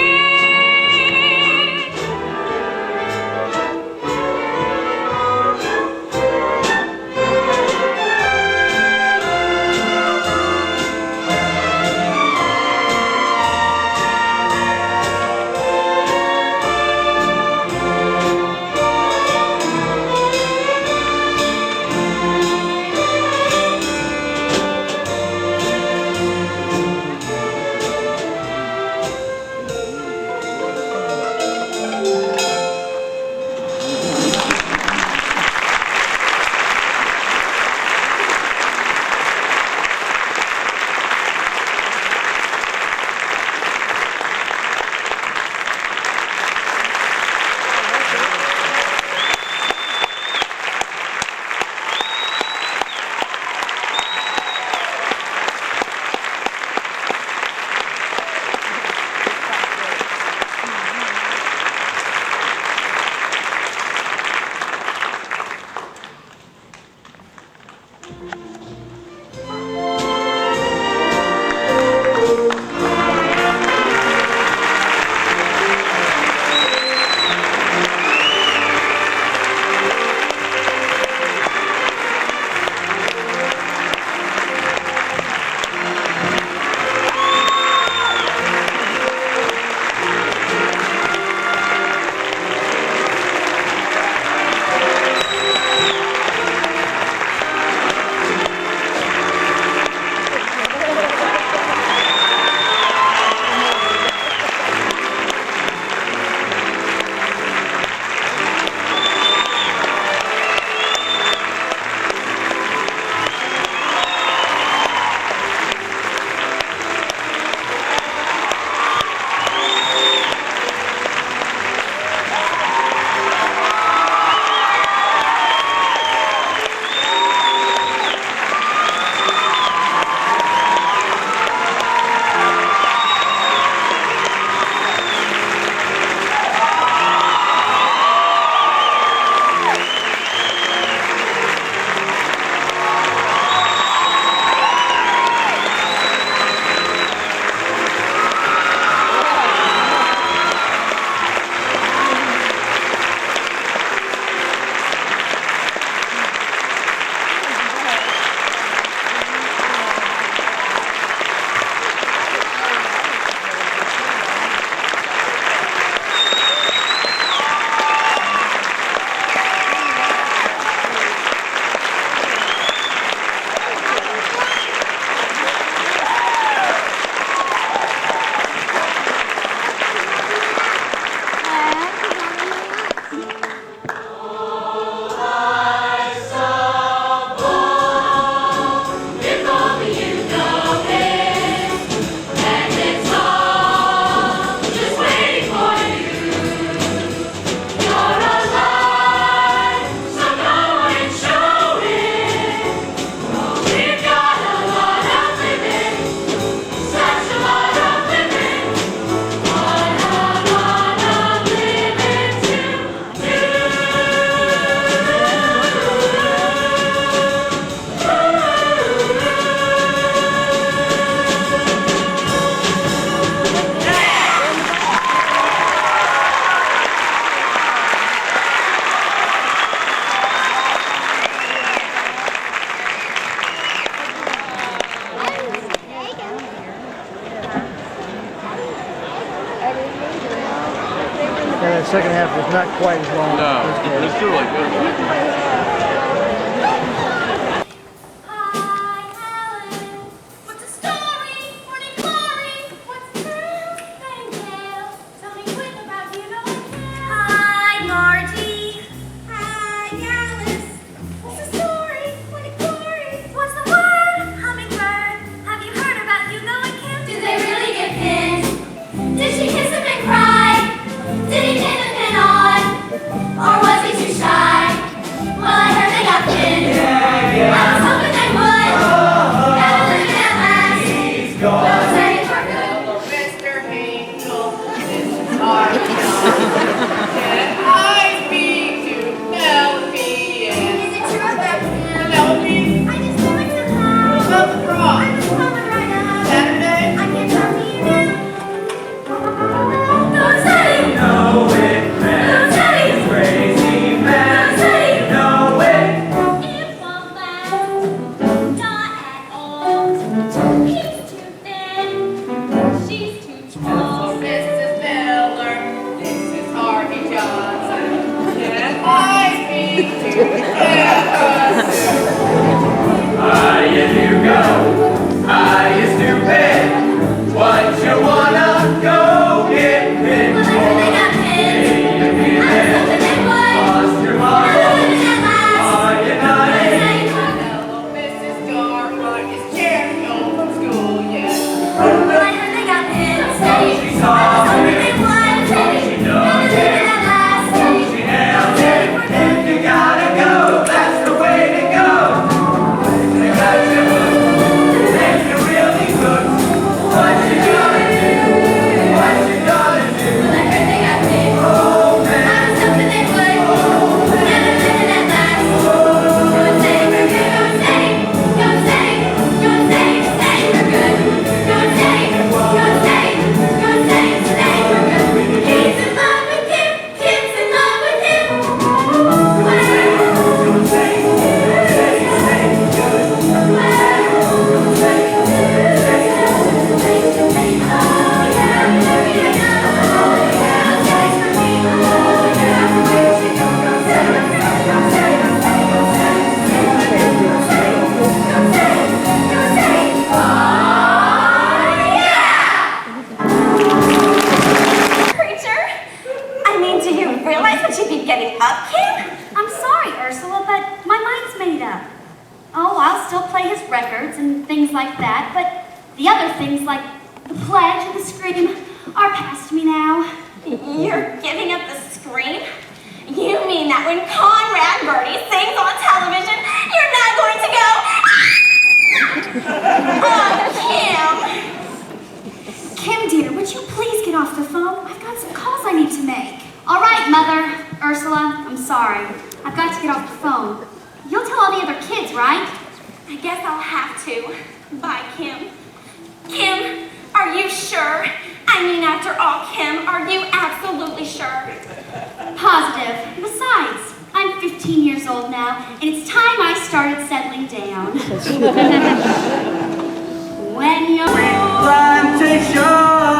And the second half was not quite as long. No, it's still like good. Plantation